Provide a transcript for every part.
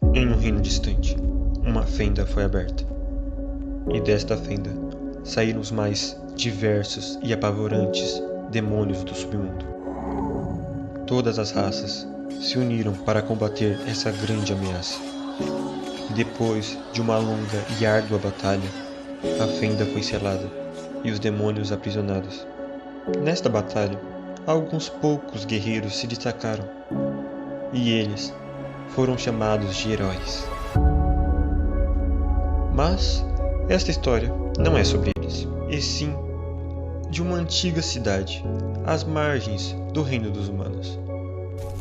Em um reino distante, uma fenda foi aberta, e desta fenda saíram os mais diversos e apavorantes demônios do submundo. Todas as raças se uniram para combater essa grande ameaça. Depois de uma longa e árdua batalha, a fenda foi selada e os demônios aprisionados. Nesta batalha, alguns poucos guerreiros se destacaram, e eles foram chamados de heróis. Mas esta história não é sobre eles, e sim de uma antiga cidade, às margens do reino dos humanos,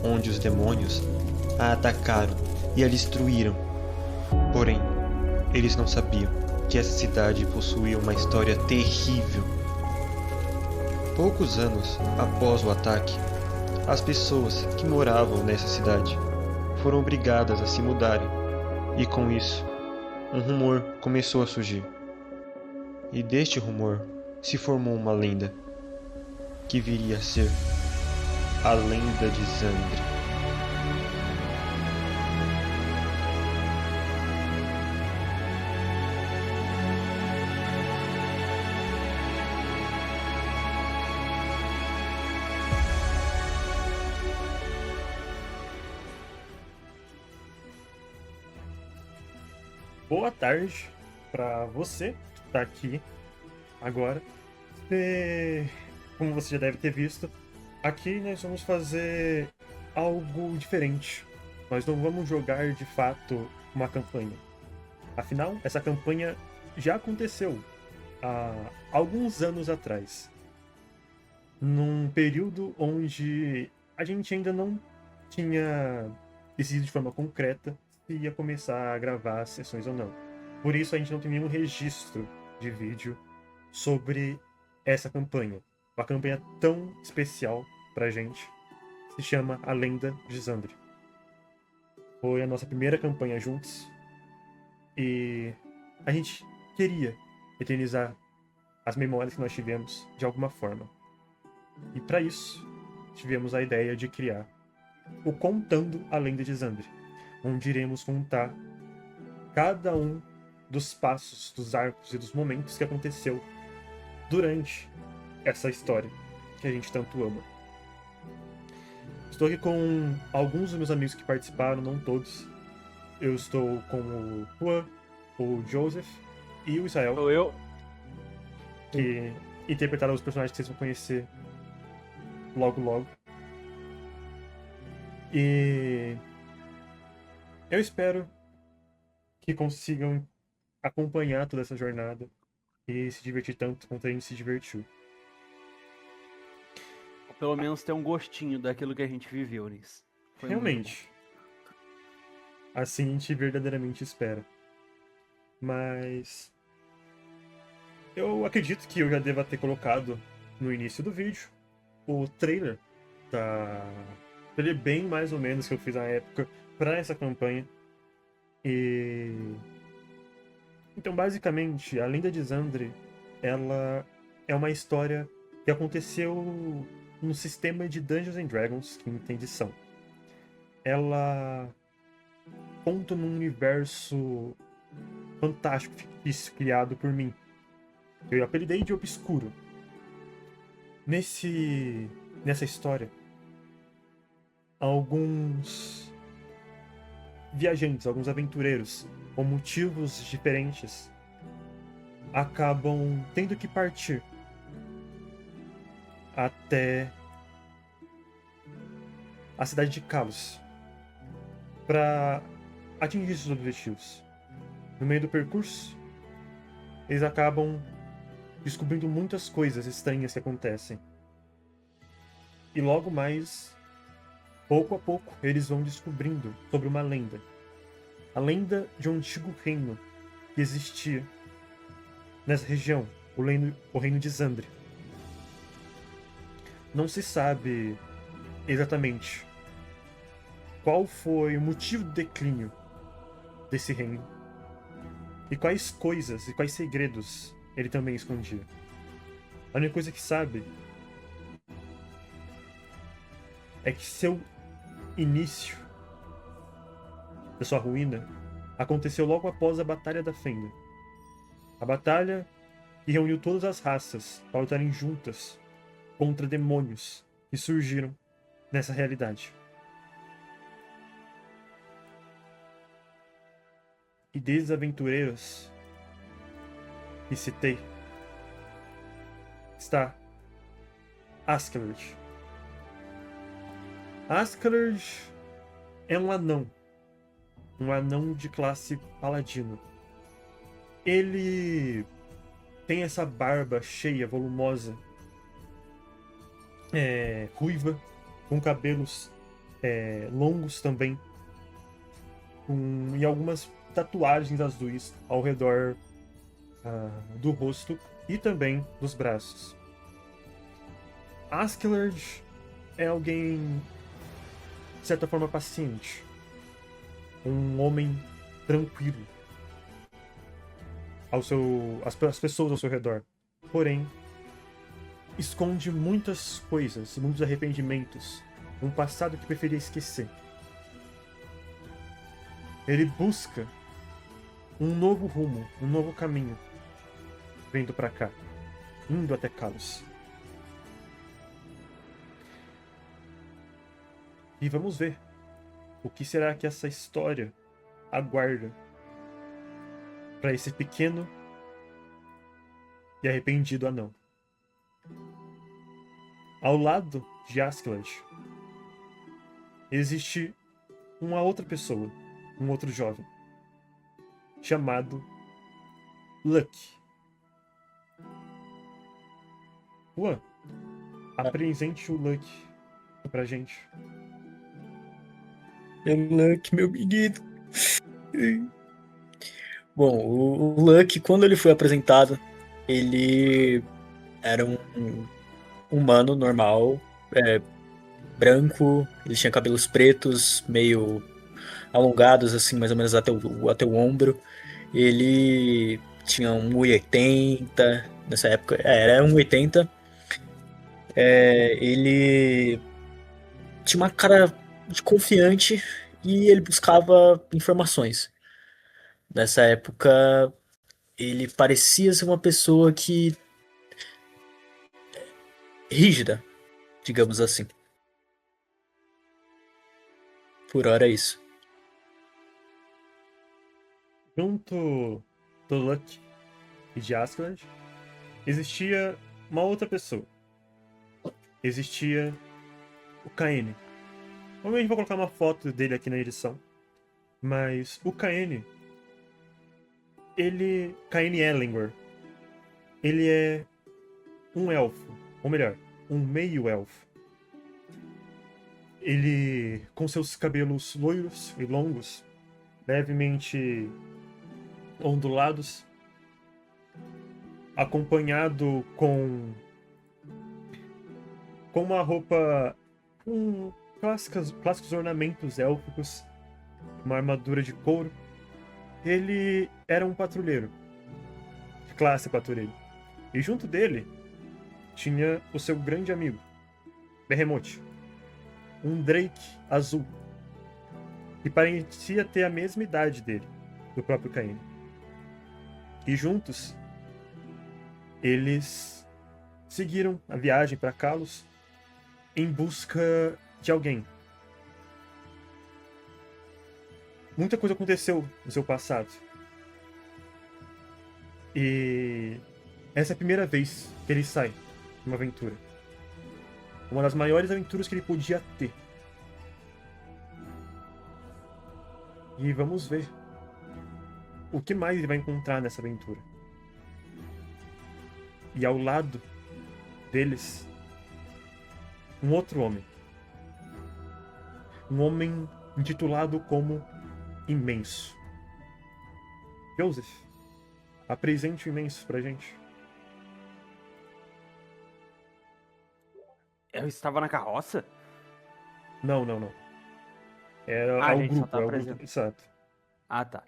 onde os demônios a atacaram e a destruíram. Porém, eles não sabiam que essa cidade possuía uma história terrível. Poucos anos após o ataque, as pessoas que moravam nessa cidade foram obrigadas a se mudarem, e com isso, um rumor começou a surgir. E deste rumor se formou uma lenda, que viria a ser a Lenda de Zandri. Boa tarde para você que está aqui agora. Como você já deve ter visto, aqui nós vamos fazer algo diferente. Nós não vamos jogar de fato uma campanha. Afinal, essa campanha já aconteceu há alguns anos atrás, num período onde a gente ainda não tinha decidido de forma concreta se ia começar a gravar as sessões ou não. Por isso a gente não tem nenhum registro de vídeo sobre essa campanha. Uma campanha tão especial pra gente. Se chama A Lenda de Zandri. Foi a nossa primeira campanha juntos. E a gente queria eternizar as memórias que nós tivemos de alguma forma. E para isso, tivemos a ideia de criar o Contando a Lenda de Zandri, onde iremos contar cada um dos passos, dos arcos e dos momentos que aconteceu durante essa história que a gente tanto ama. Estou aqui com alguns dos meus amigos que participaram, não todos. Eu estou com o Juan, o Joseph e o Israel, Sou eu. que interpretaram os personagens que vocês vão conhecer logo logo. E eu espero que consigam acompanhar toda essa jornada e se divertir tanto quanto a gente se divertiu. Pelo menos ter um gostinho daquilo que a gente viveu nisso. Foi muito Realmente. Assim a gente verdadeiramente espera. Mas eu acredito que eu já deva ter colocado no início do vídeo o trailer da ele bem mais ou menos que eu fiz na época para essa campanha. E então, basicamente, a Lenda de Zandri, ela é uma história que aconteceu no sistema de Dungeons and Dragons, quinta edição. Ela conta num universo fantástico, fictício, criado por mim. Eu apelidei de Obscuro. Nessa história, alguns viajantes, alguns aventureiros, com motivos diferentes, acabam tendo que partir até a cidade de Kalos para atingir seus objetivos. No meio do percurso, eles acabam descobrindo muitas coisas estranhas que acontecem. E logo mais, pouco a pouco, eles vão descobrindo sobre uma lenda. A lenda de um antigo reino que existia nessa região, o reino de Zandri. Não se sabe exatamente qual foi o motivo do declínio desse reino e quais coisas e quais segredos ele também escondia. A única coisa que sabe é que seu início da sua ruína aconteceu logo após a Batalha da Fenda. A batalha que reuniu todas as raças para lutarem juntas contra demônios que surgiram nessa realidade. E desde os aventureiros que citei, está Askeladd. Askeladd é um anão de classe paladino. Ele tem essa barba cheia, volumosa, ruiva, com cabelos longos também, e algumas tatuagens azuis ao redor do rosto e também dos braços. Askeladd é alguém, de certa forma, paciente. Um homem tranquilo as pessoas ao seu redor. Porém, esconde muitas coisas, muitos arrependimentos, um passado que preferia esquecer. Ele busca um novo rumo, um novo caminho, vindo pra cá, indo até Kalos. E vamos ver o que será que essa história aguarda para esse pequeno e arrependido anão. Ao lado de Askeladd existe uma outra pessoa, um outro jovem, chamado Lucky. Juan, apresente o Lucky pra gente. Lucky, meu menino. Bom, o Lucky, quando ele foi apresentado, ele era um humano normal, branco, ele tinha cabelos pretos, meio alongados, assim, mais ou menos até o ombro. Ele tinha 1,80, nessa época, era 1,80. Ele tinha uma cara de confiante e ele buscava informações. Nessa época, ele parecia ser uma pessoa rígida, digamos assim. Por hora é isso. Junto do Lucky e de Askeladd, existia uma outra pessoa. Existia o Kaene. A gente vai colocar uma foto dele aqui na edição. Mas o Kaene, Kaene Elengor, ele é um elfo, ou melhor, um meio-elfo. Ele, com seus cabelos loiros e longos, levemente ondulados, acompanhado com uma roupa com clássicos ornamentos élficos, uma armadura de couro. Ele era um patrulheiro, de classe patrulheiro. E junto dele tinha o seu grande amigo, Behemoth, um Drake azul, que parecia ter a mesma idade dele, do próprio Kaene. E juntos, eles seguiram a viagem para Kalos em busca de alguém. Muita coisa aconteceu no seu passado. E essa é a primeira vez que ele sai de uma aventura. Uma das maiores aventuras que ele podia ter. E vamos ver o que mais ele vai encontrar nessa aventura. E ao lado deles, um outro homem. Um homem intitulado como Imenso. Joseph, apresente o Imenso pra gente. Eu estava na carroça? Não. É A o gente só grupo, tá é o apresentando. grupo. Exato. Ah, tá.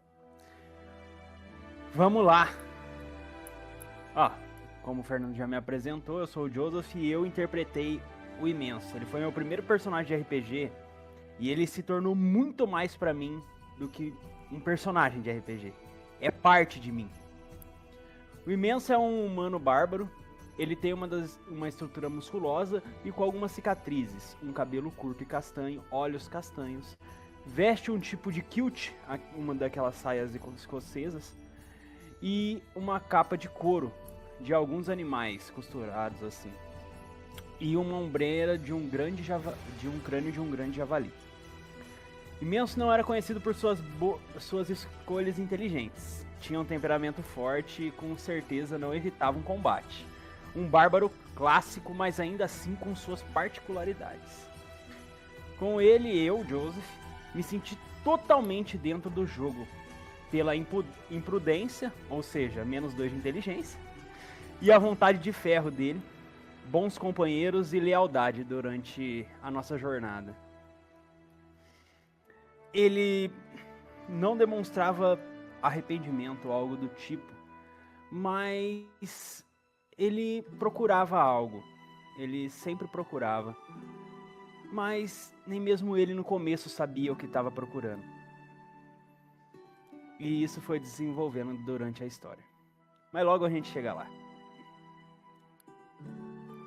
Vamos lá. Ó, como o Fernando já me apresentou, eu sou o Joseph e eu interpretei o Imenso. Ele foi meu primeiro personagem de RPG e ele se tornou muito mais pra mim do que um personagem de RPG. É parte de mim. O Imenso é um humano bárbaro. Ele tem uma estrutura musculosa e com algumas cicatrizes. Um cabelo curto e castanho, olhos castanhos. Veste um tipo de kilt, uma daquelas saias escocesas. E uma capa de couro de alguns animais costurados assim. E uma ombreira de um crânio de um grande javali. Imenso não era conhecido por suas escolhas inteligentes. Tinha um temperamento forte e com certeza não evitava um combate. Um bárbaro clássico, mas ainda assim com suas particularidades. Com ele, eu, Joseph, me senti totalmente dentro do jogo. Pela imprudência, ou seja, -2 de inteligência, e a vontade de ferro dele, bons companheiros e lealdade durante a nossa jornada. Ele não demonstrava arrependimento ou algo do tipo, mas ele procurava algo. Ele sempre procurava. Mas nem mesmo ele no começo sabia o que estava procurando. E isso foi desenvolvendo durante a história. Mas logo a gente chega lá.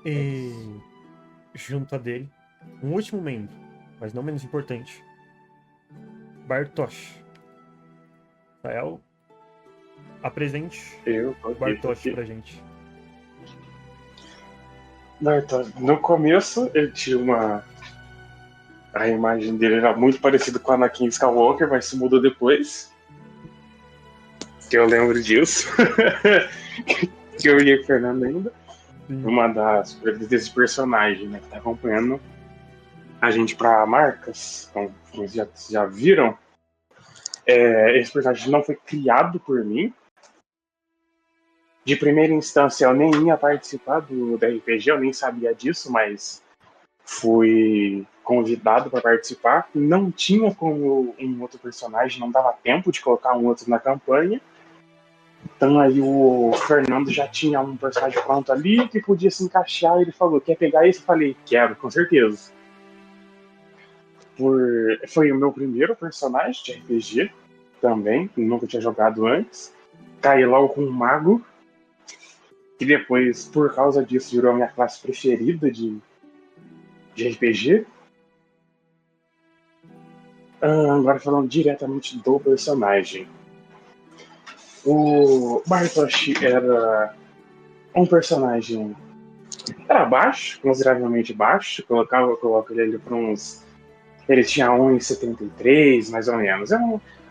E junto a dele, um último membro, mas não menos importante, Bartosz. Rael, apresente Bartosz pra gente. Bartosz, no começo ele tinha a imagem dele era muito parecida com a Anakin Skywalker, mas se mudou depois. Que eu lembro disso. Que eu e o Fernando ainda. Uma das desse personagem, né, que tá acompanhando a gente pra marcas. Então, vocês já viram. Esse personagem não foi criado por mim. De primeira instância, eu nem ia participar do RPG, eu nem sabia disso, mas fui convidado para participar. Não tinha como um outro personagem, não dava tempo de colocar um outro na campanha. Então aí o Fernando já tinha um personagem pronto ali que podia se encaixar. Ele falou, quer pegar esse? Eu falei, quero, com certeza. Foi o meu primeiro personagem de RPG também, nunca tinha jogado antes. Caí logo com um mago, que depois, por causa disso, virou a minha classe preferida de RPG. Agora falando diretamente do personagem. O Bartosz era um personagem. Era baixo, consideravelmente baixo. Coloco ele para uns. Ele tinha 1,73, mais ou menos. É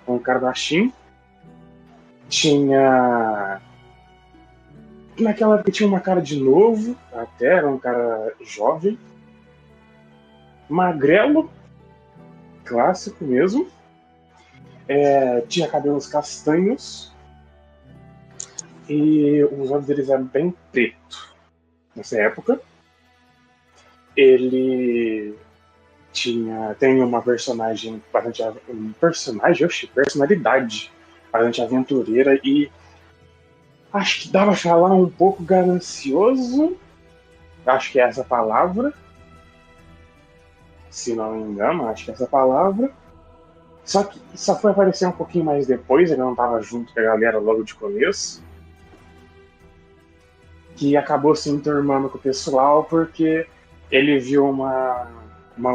um cara baixinho. Tinha. Naquela época tinha uma cara de novo, até era um cara jovem. Magrelo, clássico mesmo. Tinha cabelos castanhos. E os olhos deles eram bem preto nessa época. Ele tem uma personalidade bastante aventureira e acho que dava pra falar um pouco ganancioso. Acho que é essa palavra. Se não me engano, acho que é essa palavra. Só que só foi aparecer um pouquinho mais depois, ele não estava junto com a galera logo de começo. Que acabou se enturmando com o pessoal porque ele viu uma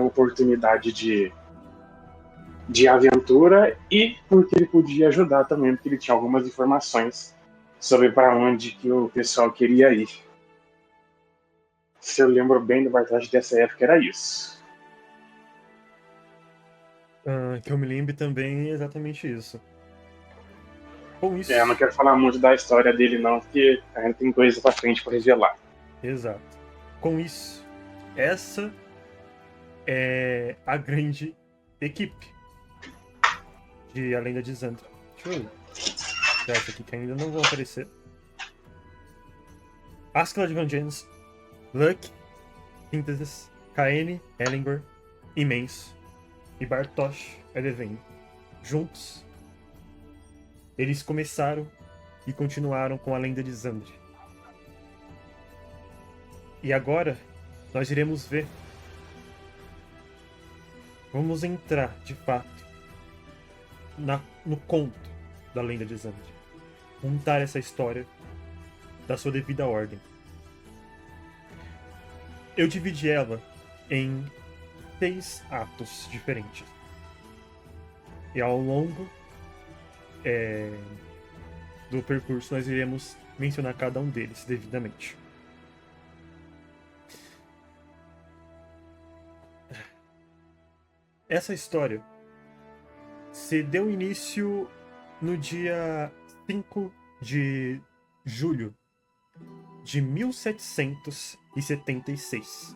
oportunidade de aventura e porque ele podia ajudar também, porque ele tinha algumas informações sobre para onde que o pessoal queria ir. Se eu lembro bem do Bartosz dessa época, era isso. Que eu me lembre também é exatamente isso. Com isso. Eu não quero falar muito da história dele, não, porque ainda tem coisa pra frente pra revelar. Exato. Com isso, essa é a grande equipe de A Lenda de Zandra. Deixa eu tirar essa aqui que ainda não vão aparecer. Askeladd Vangeance, Luck, Synthesis, Kaene, Elengor, Imenso e Bartosz Elevene. Juntos, eles começaram e continuaram com A Lenda de Zandra. E agora, nós iremos ver. Vamos entrar, de fato, no conto da lenda de Xandri. Contar essa história da sua devida ordem. Eu dividi ela em 6 atos diferentes. E ao longo do percurso nós iremos mencionar cada um deles devidamente. Essa história se deu início no dia 5 de julho de 1776.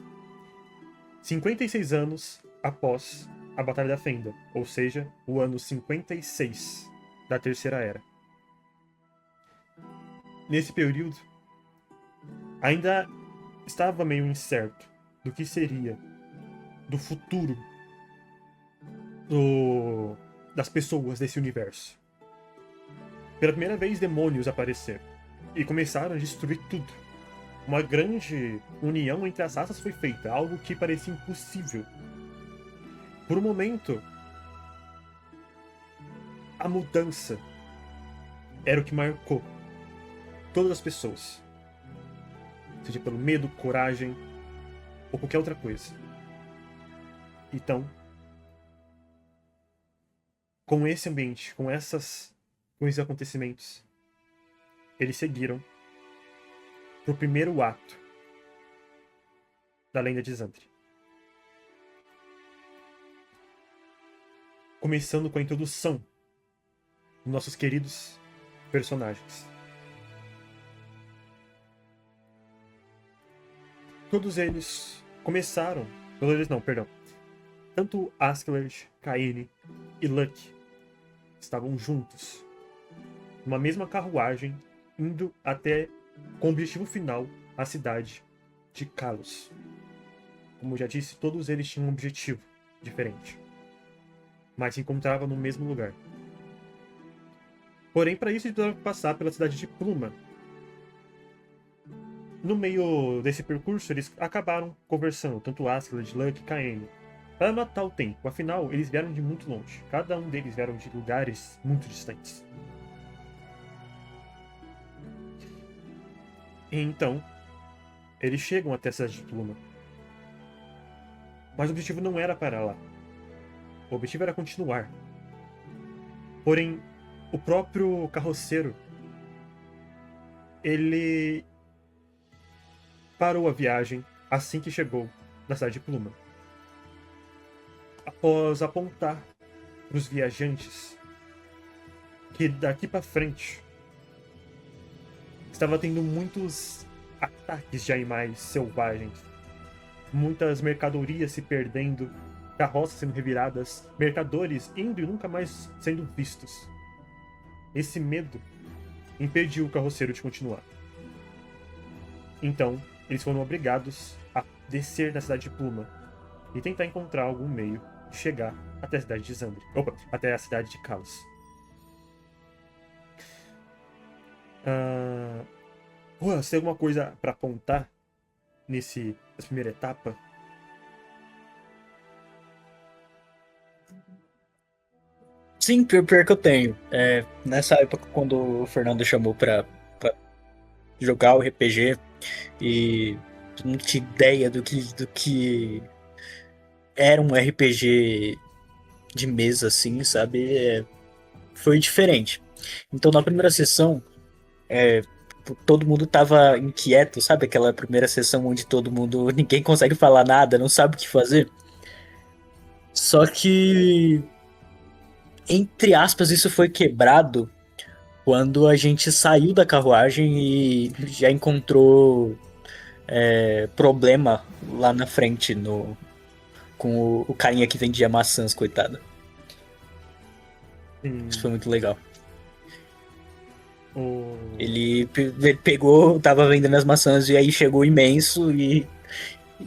56 anos após a Batalha da Fenda, ou seja, o ano 56 da Terceira Era. Nesse período, ainda estava meio incerto do que seria do futuro das pessoas desse universo. Pela primeira vez, demônios apareceram e começaram a destruir tudo. Uma grande união entre as raças foi feita, algo que parecia impossível. Por um momento, a mudança era o que marcou todas as pessoas. Seja pelo medo, coragem ou qualquer outra coisa. Então, com esse ambiente, com esses acontecimentos, eles seguiram pro primeiro ato da lenda de Xandri. Começando com a introdução dos nossos queridos personagens. Todos eles começaram... Todos eles não, perdão. Tanto Askeladd, Kaine e Luck estavam juntos, numa mesma carruagem, indo até, com o objetivo final, a cidade de Kalos. Como eu já disse, todos eles tinham um objetivo diferente, mas se encontravam no mesmo lugar. Porém, para isso, eles precisavam passar pela cidade de Pluma. No meio desse percurso, eles acabaram conversando, tanto Askeladd, Luck e Kaine, para matar o tempo. Afinal, eles vieram de muito longe. Cada um deles vieram de lugares muito distantes. E então, eles chegam até a cidade de Pluma. Mas o objetivo não era parar lá. O objetivo era continuar. Porém, o próprio carroceiro, ele parou a viagem assim que chegou na cidade de Pluma. Após apontar para os viajantes que daqui para frente estava tendo muitos ataques de animais selvagens, muitas mercadorias se perdendo, carroças sendo reviradas, mercadores indo e nunca mais sendo vistos. Esse medo impediu o carroceiro de continuar. Então, eles foram obrigados a descer da cidade de Pluma e tentar encontrar algum meio de chegar até a cidade de Xandri. Até a cidade de Kalos. Você tem alguma coisa para apontar nessa primeira etapa? Sim, pior que eu tenho. Nessa época, quando o Fernando chamou pra jogar o RPG e não tinha ideia do que era um RPG de mesa, assim, sabe? Foi diferente. Então, na primeira sessão, todo mundo tava inquieto, sabe? Aquela primeira sessão onde ninguém consegue falar nada, não sabe o que fazer. Só que, entre aspas, isso foi quebrado quando a gente saiu da carruagem e já encontrou problema lá na frente com o carinha que vendia maçãs, coitado. Isso foi muito legal. Ele pegou, tava vendendo as maçãs e aí chegou imenso e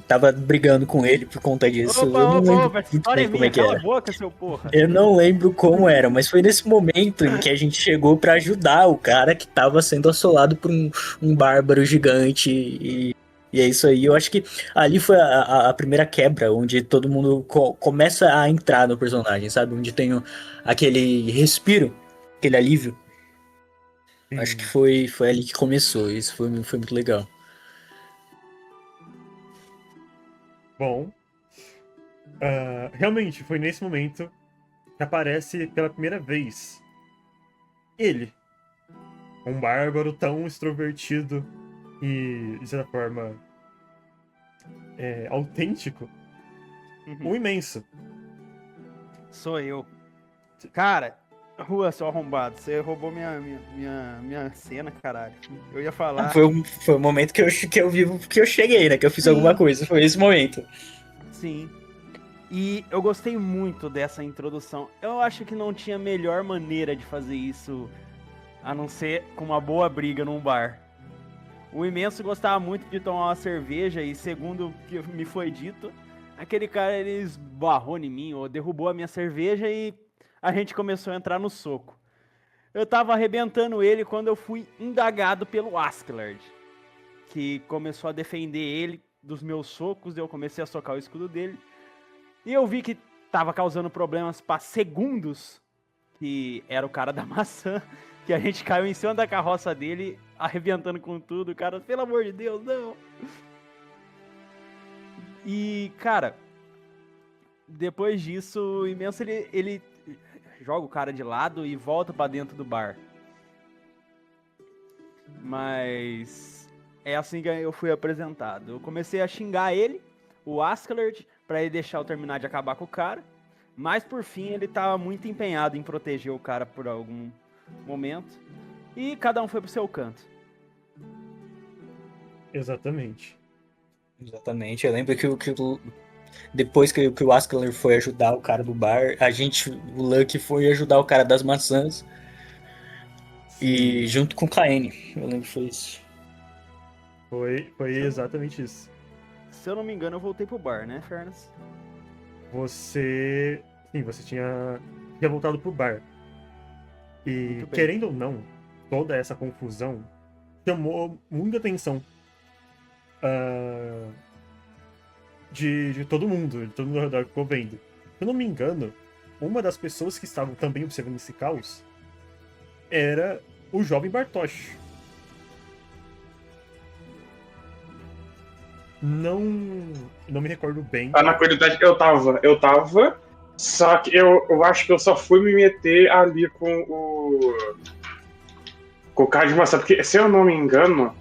tava brigando com ele por conta disso. Opa, eu não lembro opa, muito bem como é que cala a era. boca, seu porra. Eu não lembro como era, mas foi nesse momento em que a gente chegou pra ajudar o cara que tava sendo assolado por um bárbaro gigante e E é isso aí. Eu acho que ali foi a primeira quebra, onde todo mundo começa a entrar no personagem, sabe? Onde tem aquele respiro, aquele alívio. Acho que Sim. foi ali que começou. Isso foi muito legal. Bom, realmente foi nesse momento que aparece pela primeira vez ele, um bárbaro tão extrovertido e, de certa forma, autêntico, o imenso. Sou eu. Cara, Rua, seu arrombado, você roubou minha cena, caralho. Eu ia falar. Foi o momento que eu vi que eu cheguei, né? Que eu fiz Sim. alguma coisa. Foi esse momento. Sim. E eu gostei muito dessa introdução. Eu acho que não tinha melhor maneira de fazer isso a não ser com uma boa briga num bar. O Imenso gostava muito de tomar uma cerveja e, segundo o que me foi dito, aquele cara ele esbarrou em mim ou derrubou a minha cerveja e a gente começou a entrar no soco. Eu tava arrebentando ele quando eu fui indagado pelo Askeladd, que começou a defender ele dos meus socos, eu comecei a socar o escudo dele. E eu vi que tava causando problemas para Segundos, que era o cara da maçã, que a gente caiu em cima da carroça dele, arrebentando com tudo, cara, pelo amor de Deus, não. E, cara, depois disso, o Imenso, ele joga o cara de lado e volta pra dentro do bar. Mas é assim que eu fui apresentado. Eu comecei a xingar ele, o Askeladd, pra ele deixar eu terminar de acabar com o cara. Mas por fim ele tava muito empenhado em proteger o cara por algum momento. E cada um foi pro seu canto. Exatamente. Exatamente. Eu lembro depois que o Askeladd foi ajudar o cara do bar, o Lucky foi ajudar o cara das maçãs. E junto com o Kaine. Eu lembro que foi isso. Foi exatamente isso. Se eu não me engano, eu voltei pro bar, né, Fernas? Você tinha voltado pro bar. E, Muito bem. querendo ou não, toda essa confusão chamou muita atenção de todo mundo ao redor ficou vendo. Se eu não me engano, uma das pessoas que estavam também observando esse caos era o jovem Bartosz. Não me recordo bem. Na qualidade eu tava, só que eu acho que eu só fui me meter ali com o cara de maçã, porque se eu não me engano,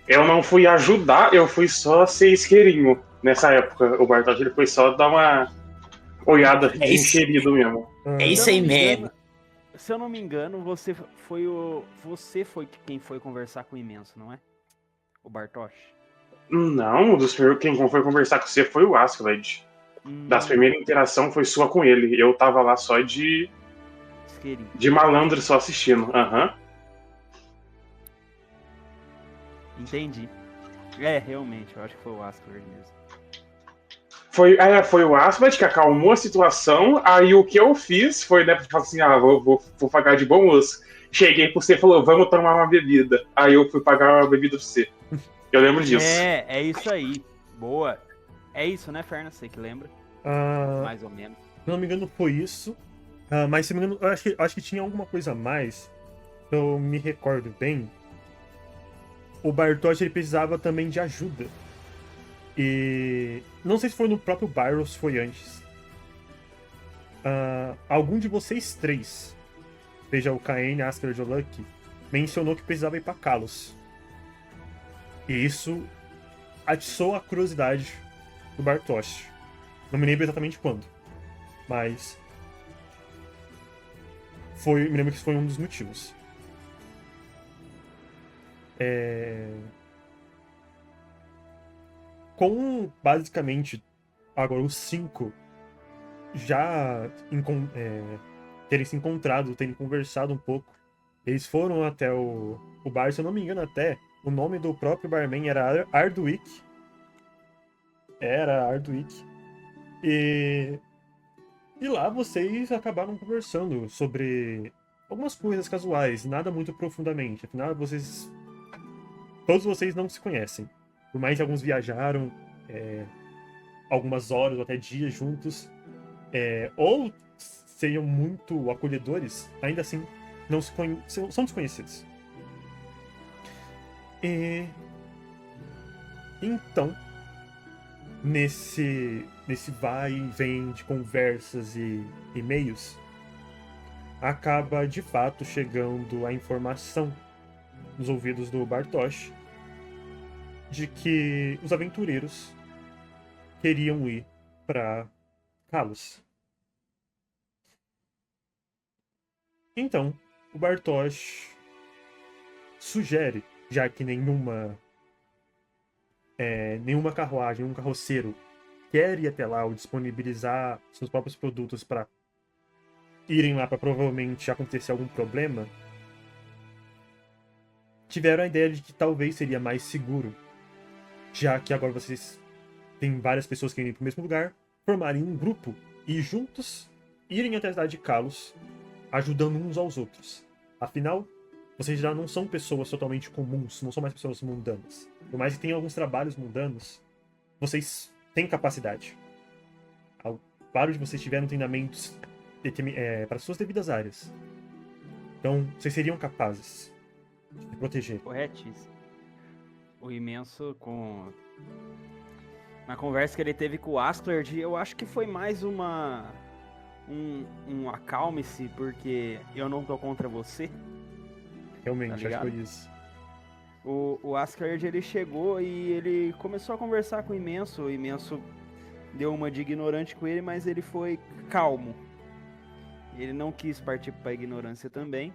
eu não fui ajudar, eu fui só ser isqueirinho nessa época. O Bartosz ele foi só dar uma olhada de enxerido mesmo. É isso aí mesmo. Se eu não me engano, você foi quem foi conversar com o Imenso, não é? O Bartosz? Não, quem foi conversar com você foi o Askeladd. Das primeiras interações foi sua com ele. Eu tava lá só de malandro, só assistindo. Entendi. Realmente, eu acho que foi o Askeladd mesmo. Foi o Askeladd que acalmou a situação. Aí o que eu fiz foi, né, falar assim, vou pagar de bom moço. Cheguei pra você e falou, vamos tomar uma bebida. Aí eu fui pagar uma bebida pra você. Eu lembro disso. É isso aí. Boa. É isso, né, Fernas? Você que lembra? Mais ou menos. Se não me engano, foi isso. Mas se não me engano, eu acho que tinha alguma coisa a mais. Eu me recordo bem. O Bartosz ele precisava também de ajuda. E não sei se foi no próprio bar ou se foi antes. Algum de vocês três, seja o Kaine, Askeladd ou Lucky, mencionou que precisava ir pra Kalos. E isso atiçou a curiosidade do Bartosz. Não me lembro exatamente quando, mas me lembro que isso foi um dos motivos. Com basicamente agora os 5 já terem se encontrado, terem conversado um pouco, eles foram até o bar, se eu não me engano até o nome do próprio barman era Ardwick. E lá vocês acabaram conversando sobre algumas coisas casuais, nada muito profundamente. Afinal, todos vocês não se conhecem. Por mais que alguns viajaram algumas horas ou até dias juntos, ou sejam muito acolhedores, ainda assim não são desconhecidos. E então, nesse vai e vem de conversas e e-mails, acaba de fato chegando a informação nos ouvidos do Bartosz de que os aventureiros queriam ir para Kalos. Então, o Bartosz sugere, já que nenhuma carruagem, nenhum carroceiro quer ir até lá ou disponibilizar seus próprios produtos para irem lá para provavelmente acontecer algum problema, tiveram a ideia de que talvez seria mais seguro, já que agora vocês têm várias pessoas que irem para o mesmo lugar, formarem um grupo e juntos irem até a cidade de Kalos, ajudando uns aos outros. Afinal, vocês já não são pessoas totalmente comuns, não são mais pessoas mundanas. Por mais que tenham alguns trabalhos mundanos, vocês têm capacidade. Vários de vocês tiveram treinamentos para suas devidas áreas. Então, vocês seriam capazes de proteger. Corretíssimo. O Imenso, na conversa que ele teve com o Asklerd, eu acho que foi mais um acalme-se, porque eu não tô contra você. Realmente, Tá acho que foi isso. O Asklerd, ele chegou e ele começou a conversar com o Imenso. O Imenso deu uma de ignorante com ele, mas ele foi calmo. Ele não quis partir para a ignorância também.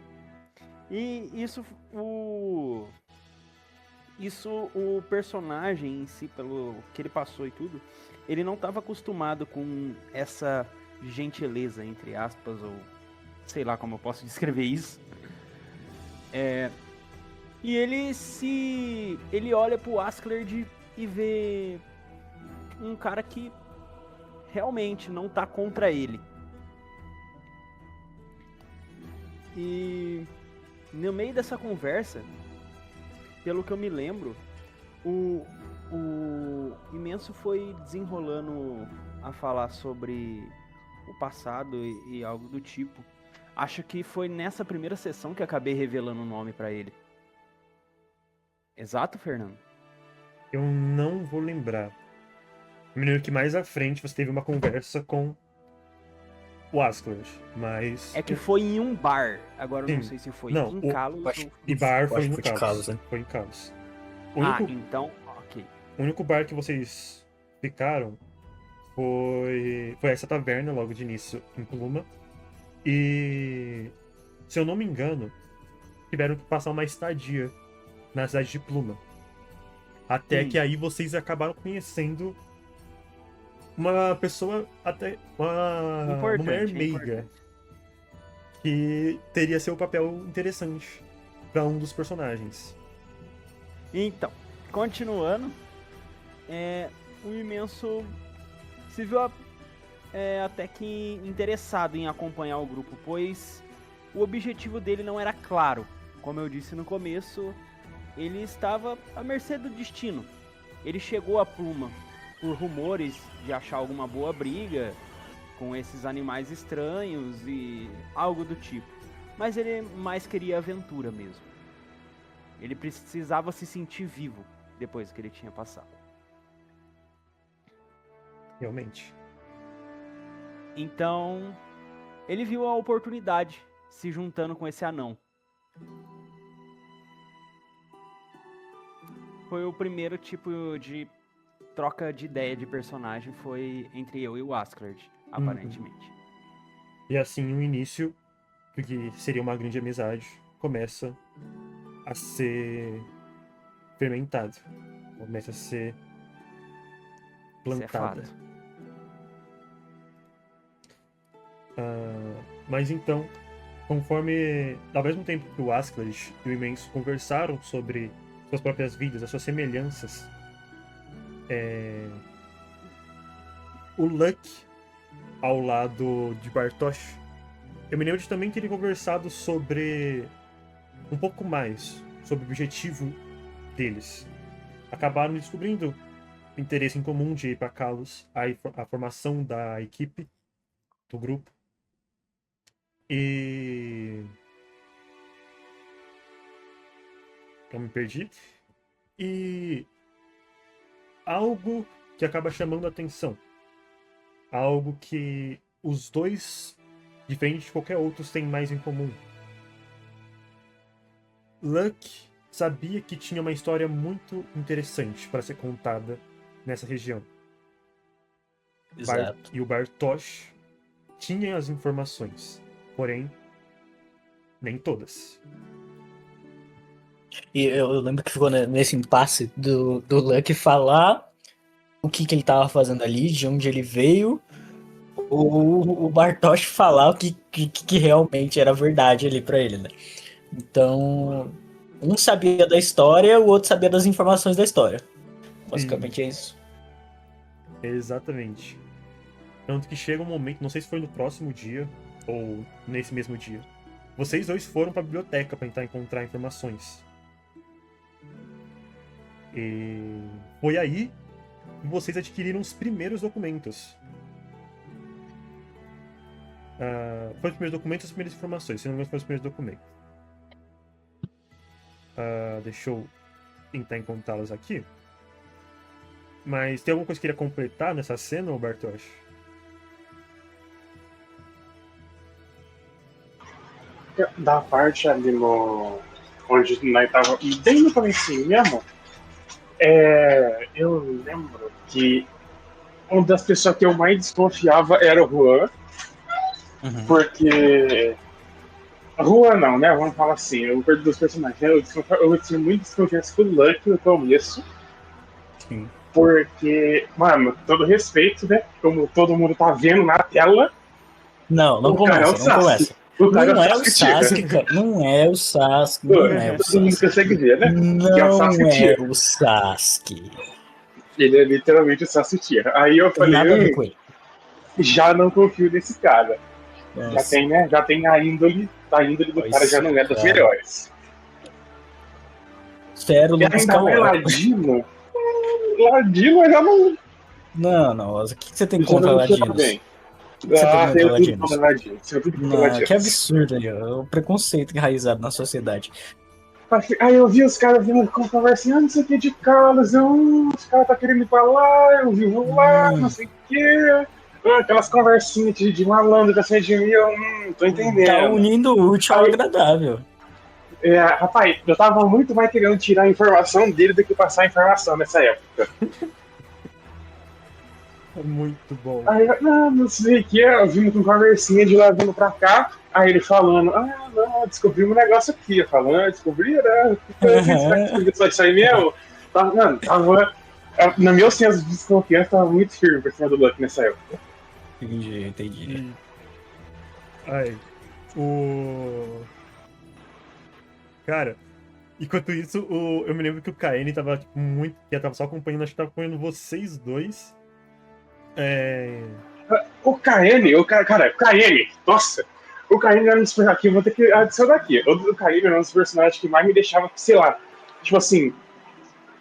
E o personagem em si, pelo que ele passou e tudo, ele não estava acostumado com essa gentileza, entre aspas, ou sei lá como eu posso descrever isso. E ele olha pro Asklerd e vê um cara que realmente não tá contra ele. E no meio dessa conversa, pelo que eu me lembro, o Imenso foi desenrolando a falar sobre o passado e algo do tipo. Acho que foi nessa primeira sessão que acabei revelando o nome pra ele. Exato, Fernando? Eu não vou lembrar. Eu me lembro que mais à frente você teve uma conversa com o Asklerd, mas... É que foi em um bar. Agora eu não Sim. sei se foi Não, em Kalos ou... E bar foi acho no que foi de Kalos. Kalos, né? Foi em Kalos. então, ok. O único bar que vocês ficaram foi essa taverna logo de início em Pluma. E, se eu não me engano, tiveram que passar uma estadia na cidade de Pluma. Até que aí vocês acabaram conhecendo uma pessoa, até uma mulher meiga, que teria seu papel interessante para um dos personagens. Então, continuando, o Imenso se viu até que interessado em acompanhar o grupo, pois o objetivo dele não era claro. Como eu disse no começo, ele estava à mercê do destino. Ele chegou a Pluma por rumores de achar alguma boa briga com esses animais estranhos e algo do tipo. Mas ele mais queria aventura mesmo. Ele precisava se sentir vivo depois que ele tinha passado. Realmente. Então, ele viu a oportunidade se juntando com esse anão. Foi o primeiro tipo de troca de ideia de personagem, foi entre eu e o Asklerd, aparentemente. E assim o início, que seria uma grande amizade, começa a ser fermentado. Começa a ser plantada. Isso é fato. Mas então, conforme, ao mesmo tempo que o Asklerd e o Imenso conversaram sobre suas próprias vidas, as suas semelhanças, o Luck, ao lado de Bartosz, eu me lembro de também terem conversado sobre um pouco mais sobre o objetivo deles. acabaram descobrindo o interesse em comum de ir para Kalos, a formação da equipe, do grupo. E... eu me perdi. E algo que acaba chamando a atenção. Algo que os dois, diferente de qualquer outro, têm mais em comum. Luck sabia que tinha uma história muito interessante para ser contada nessa região. Exato. E o Bartosz tinha as informações, porém, nem todas. E eu lembro que ficou nesse impasse do Lucky falar o que ele tava fazendo ali, de onde ele veio, ou o Bartosz falar o que realmente era verdade ali pra ele, né? Então, um sabia da história, o outro sabia das informações da história. Basicamente é isso. Exatamente. Tanto que chega um momento, não sei se foi no próximo dia ou nesse mesmo dia, vocês dois foram para a biblioteca para tentar encontrar informações. E foi aí que vocês adquiriram os primeiros documentos. Foi os primeiros documentos ou as primeiras informações? Se não me engano, foram os primeiros documentos. Deixa eu tentar encontrá-los aqui. Mas tem alguma coisa que queria completar nessa cena, Bartosz? Da parte ali onde nós tava bem no comecinho mesmo, eu lembro que uma das pessoas que eu mais desconfiava era o Juan, porque Juan não, né? Vamos falar assim, eu perdi dos personagens. Eu tinha muito desconfiança com o Lucky no começo. Sim. Porque, mano, todo respeito, né? Como todo mundo tá vendo na tela. Não começa, não começa. Não é o Sasuke, cara. Não é o Sasuke. Não é o Sasuke. Todo mundo consegue ver, né? Não é o Sasuke. Ele é literalmente o Sasuke. Aí eu falei, nada a ver com ele. Já não confio nesse cara. Já tem, né? Já tem a índole do cara, já não é das melhores. Sério, Lucas Ladino. Ladino eu já não. Não. O que você tem contra Ladinos? Eu tudo contra Ladinos. Que absurdo aí, o preconceito enraizado na sociedade. Aí eu vi os caras vindo com conversa, não sei o que de Carlos, os caras tá querendo ir pra lá, eu vivo lá, não sei o que. Aquelas conversinhas de malandro da assim, de mim, eu não tô entendendo. Tá unindo o útil ao agradável. Rapaz, eu tava muito mais querendo tirar a informação dele do que passar a informação nessa época. Muito bom. Aí, não sei o que, eu vim com conversinha de lá vindo pra cá, aí ele falando, não, descobri um negócio aqui, descobri, né? Só isso aí mesmo? Tava, na meu senso de desconfiança, tava muito firme pra cima do Lucky nessa época. Entendi. Cara, enquanto isso, eu me lembro que o KN tava tava só acompanhando, acho que tava acompanhando vocês dois. O KN, nossa, o KN era um dos personagens aqui, eu vou ter que adicionar aqui. O KN era um dos personagens que mais me deixava, sei lá, tipo assim,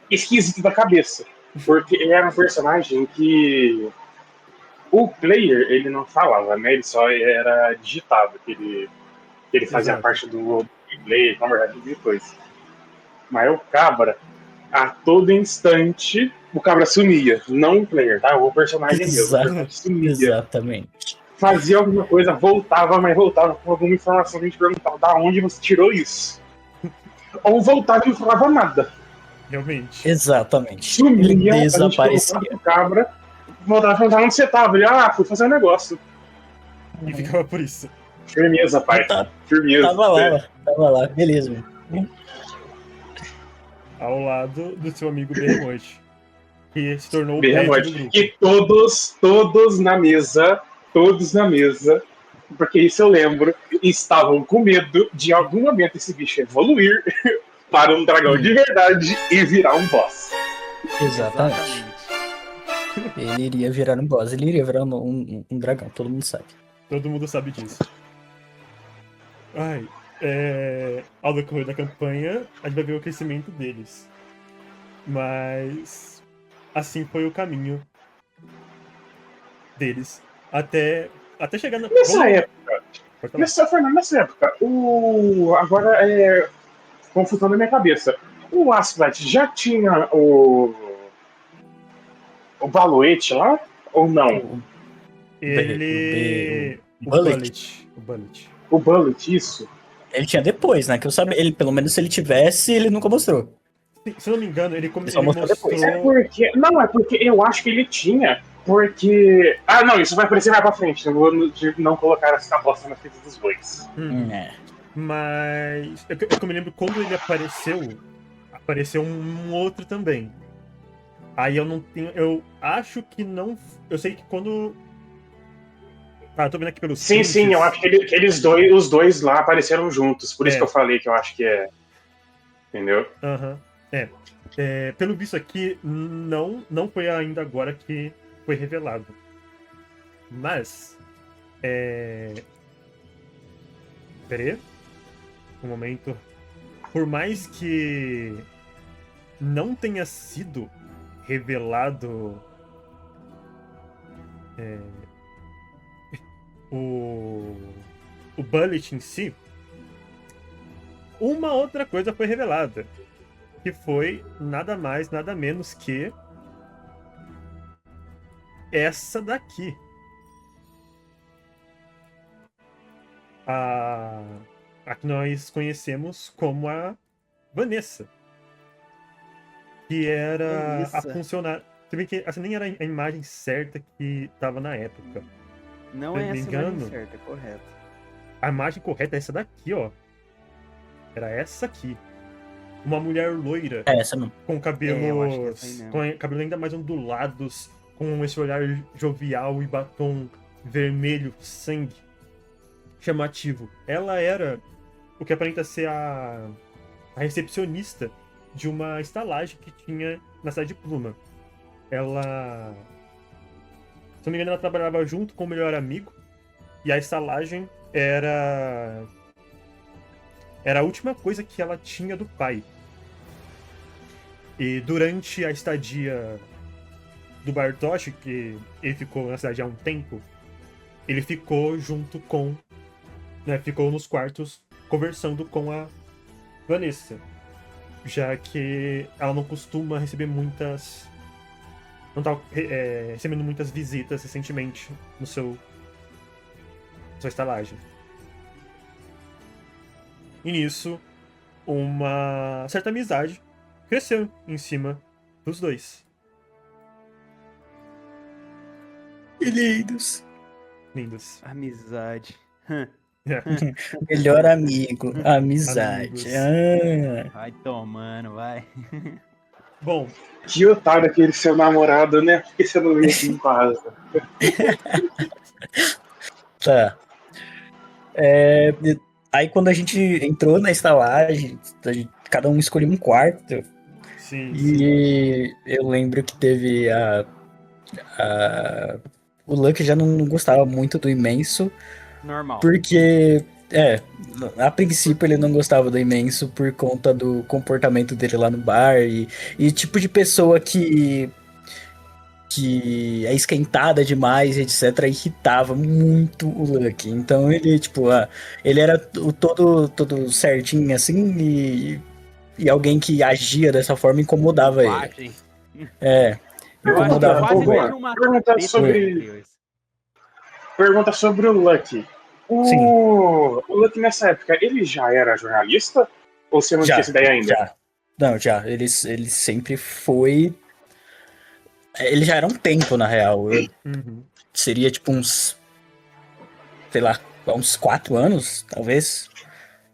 esquisito da cabeça. Porque ele era um personagem que o player, ele não falava, né? Ele só era digitado, que ele fazia parte do player, conversar e coisa. Mas o cabra, a todo instante, o cabra sumia. Não o player, tá? O personagem mesmo. Sumia. Exatamente. Fazia alguma coisa, voltava, mas voltava com alguma informação que a gente perguntava, da onde você tirou isso? Ou voltava e não falava nada. Realmente. Exatamente. Sumia, ele desaparecia. O cabra, voltava e perguntava onde você tava. Ele, fui fazer um negócio. E ficava por isso. Firmeza, pai. Firmeza. Tava lá, beleza. Ao lado do seu amigo Behemoth, que se tornou o pet do grupo. E todos na mesa, porque isso eu lembro, estavam com medo de algum momento esse bicho evoluir para um dragão de verdade e virar um boss. Exatamente. Ele iria virar um boss, ele iria virar um dragão, todo mundo sabe. Todo mundo sabe disso. Ao decorrer da campanha, a gente vai ver o crescimento deles. Mas assim foi o caminho deles até chegar na. Nessa época, Pode falar. Fernando, nessa época, agora é confusão na minha cabeça. O Asplat já tinha o Baluete lá? Ou não? Ele. O Bullet. O Bullet. O Bullet, isso. Ele tinha depois, né? Que eu sabia, ele, pelo menos se ele tivesse, ele nunca mostrou. Se eu não me engano, ele Só mostrou depois. É porque eu acho que ele tinha. Porque. Ah, não, isso vai aparecer mais pra frente. Eu vou de não colocar essa bosta na frente dos dois. É. Mas. É que eu me lembro quando ele apareceu um outro também. Aí eu não tenho. Eu acho que não. Eu sei que quando. Ah, eu tô vendo aqui pelos Sim, prints. sim, eu acho que os dois lá apareceram juntos. Por isso que eu falei que eu acho que é. Entendeu? Aham. Pelo visto aqui, não foi ainda agora que foi revelado. Mas. Pera aí. Um momento. Por mais que não tenha sido revelado o Bullet em si, uma outra coisa foi revelada. Que foi nada mais, nada menos que essa daqui. A que nós conhecemos como a Vanessa. Que era a funcionária. Você vê que essa nem era a imagem certa que estava na época. Não Se eu é não me essa imagem engano, certa, é correto. a imagem correta é essa daqui, ó. Era essa aqui. Uma mulher loira. É essa mesmo. Com eu acho que é cabelos. essa aí mesmo. Com cabelo ainda mais ondulados. Com esse olhar jovial e batom vermelho, sangue. Chamativo. Ela era o que aparenta ser a recepcionista de uma estalagem que tinha na cidade de Pluma. Ela. Se não me engano, ela trabalhava junto com o melhor amigo. E a estalagem era a última coisa que ela tinha do pai. E durante a estadia do Bartosz, que ele ficou na cidade há um tempo, ele ficou junto com. Né, ficou nos quartos conversando com a Vanessa. Já que ela não costuma receber muitas. Não tá recebendo muitas visitas recentemente na sua estalagem. E nisso, uma certa amizade cresceu em cima dos dois. Que lindos. Lindos. Amizade. Melhor amigo, amizade. Amigos. Vai tomando, vai. Bom, Que otário aquele seu namorado, né? Por que você não veio aqui em casa? Tá. Aí quando a gente entrou na estalagem, cada um escolheu um quarto. sim. E eu lembro que teve o Lucky já não gostava muito do Imenso, Normal. porque, a princípio ele não gostava do Imenso por conta do comportamento dele lá no bar e tipo de pessoa que é esquentada demais, etc, irritava muito o Lucky. Então ele, tipo, ele era todo certinho assim e alguém que agia dessa forma incomodava ele. Bobagem. Eu acho que Incomodava quase muito. veio numa Pergunta treta sobre- entre eles. Pergunta sobre o Lucky. O Lucky nessa época, ele já era jornalista? Ou você não tinha essa ideia ainda? Já. Não, já. Ele sempre foi. Ele já era um tempo, na real. Uhum. Seria tipo uns. Sei lá, uns 4 anos, talvez.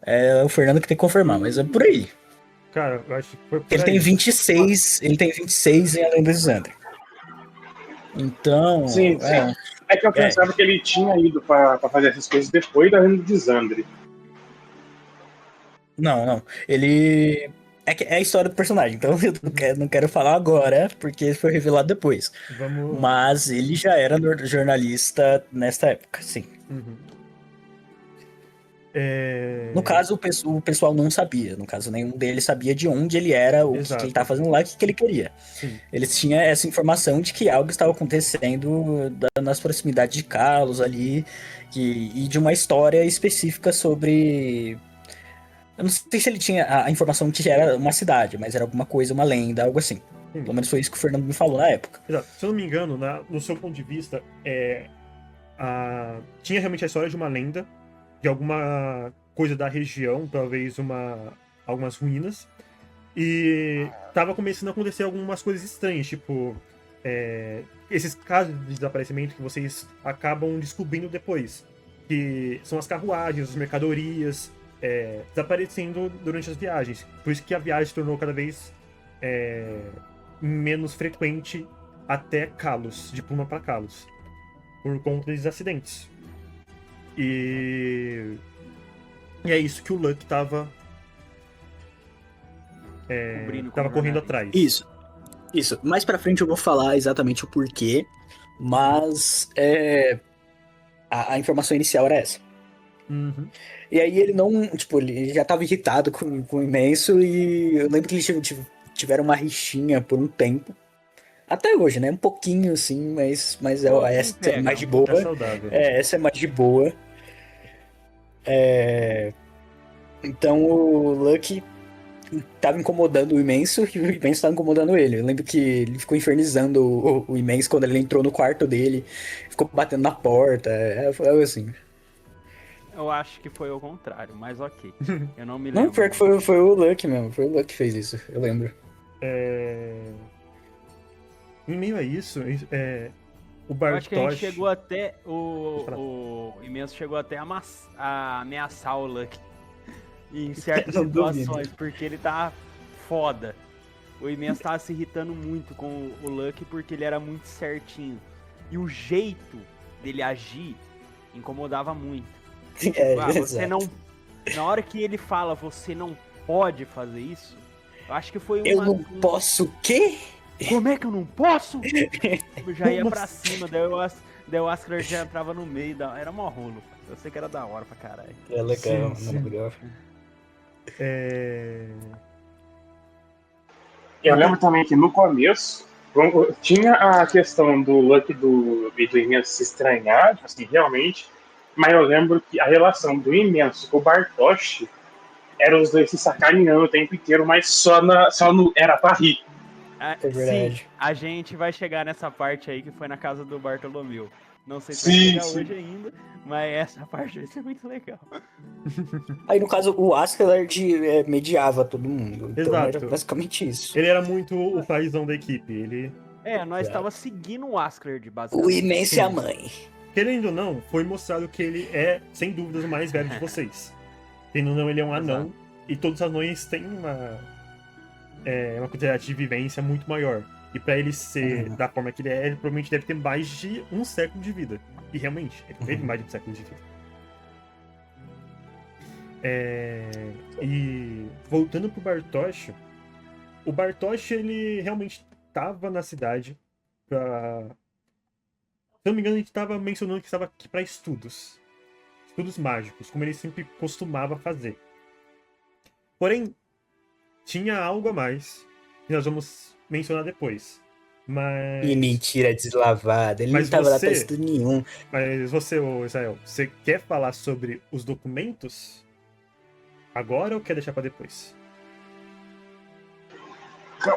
É o Fernando que tem que confirmar, mas é por aí. Cara, eu acho que foi por Ele aí. tem 26. Ele tem 26 em Além do Xandre. Então. Sim, sim. É que eu pensava que ele tinha ido pra fazer essas coisas depois da Renda de Xandre. Não. Ele. É a história do personagem, então eu não quero falar agora, porque foi revelado depois. Vamos. Mas ele já era jornalista nessa época, sim. Uhum. No caso, o pessoal não sabia. No caso, nenhum deles sabia de onde ele era, o que Exato. ele estava fazendo lá, o que ele queria. Sim. Eles tinham essa informação de que algo estava acontecendo nas proximidades de Kalos ali, e de uma história específica sobre. Eu não sei se ele tinha a informação de que era uma cidade, mas era alguma coisa, uma lenda, algo assim. Sim. Pelo menos foi isso que o Fernando me falou na época. Exato. Se eu não me engano, no seu ponto de vista, tinha realmente a história de uma lenda, de alguma coisa da região, talvez algumas ruínas, e tava começando a acontecer algumas coisas estranhas, tipo esses casos de desaparecimento que vocês acabam descobrindo depois, que são as carruagens, as mercadorias desaparecendo durante as viagens. Por isso que a viagem se tornou cada vez menos frequente até Kalos, de Pluma para Kalos, por conta desses acidentes. E é isso que o Luck tava Cobrindo com tava correndo jornalismo. atrás. Isso. Mais pra frente eu vou falar exatamente o porquê, mas a informação inicial era essa. Uhum. E aí ele não, tipo, ele já tava irritado com o Imenso, e eu lembro que eles tiveram uma rixinha por um tempo. Até hoje, né? Um pouquinho assim, mas essa é mais de boa. É saudável. Essa é mais de boa. Então o Lucky tava incomodando o Imenso e o Imenso tava incomodando ele. Eu lembro que ele ficou infernizando o Imenso quando ele entrou no quarto dele, ficou batendo na porta, foi algo assim. Eu acho que foi o contrário, mas ok. Eu não me lembro. Não, pior que foi o Lucky mesmo, foi o Lucky que fez isso, eu lembro. Em meio a isso, o Eu acho que a gente Bartosz... chegou até. O Imenso chegou até a ameaçar o Lucky em certas Não situações, duvido. porque ele tá foda. O Imenso tava se irritando muito com o Lucky porque ele era muito certinho. E o jeito dele agir incomodava muito. Você exato. não. Na hora que ele fala, você não pode fazer isso, eu acho que foi Eu não posso o quê? Como é que eu não posso? Eu já ia pra cima, daí o Askeladd já entrava no meio, era mó rolo. Eu sei que era da hora pra caralho. É legal, Sim. legal. Eu lembro também que no começo tinha a questão do Luck e do Imenso se estranhar, tipo assim, realmente, mas eu lembro que a relação do Imenso com o Bartosz era os dois se sacaneando o tempo inteiro, mas só no era pra rir. É verdade. Sim, a gente vai chegar nessa parte aí que foi na casa do Bartolomeu. Não sei se Sim, vai chegar sim. hoje ainda, mas essa parte vai ser muito legal. Aí no caso o Askeladd mediava todo mundo, então Exato. era basicamente isso. Ele era muito o paizão da equipe. Ele, Nós Exato. tava seguindo o Askeladd, O basicamente. Imenso e a mãe. querendo ou não, foi mostrado que ele é, sem dúvidas, o mais velho de vocês. Querendo ou não, ele é um anão. Exato. E todos os anões têm uma quantidade de vivência muito maior. E pra ele ser da forma que ele provavelmente deve ter mais de um século de vida. E realmente, ele teve mais de um século de vida. E voltando pro Bartosz, o Bartosz, ele realmente estava na cidade pra... Se eu não me engano, a gente estava mencionando que estava aqui para estudos. Estudos mágicos, como ele sempre costumava fazer. Porém, tinha algo a mais que nós vamos mencionar depois. Mas... E mentira deslavada, ele Mas não tava lá você- pra estudo nenhum. Mas você, ô Israel, você quer falar sobre os documentos agora ou quer deixar para depois?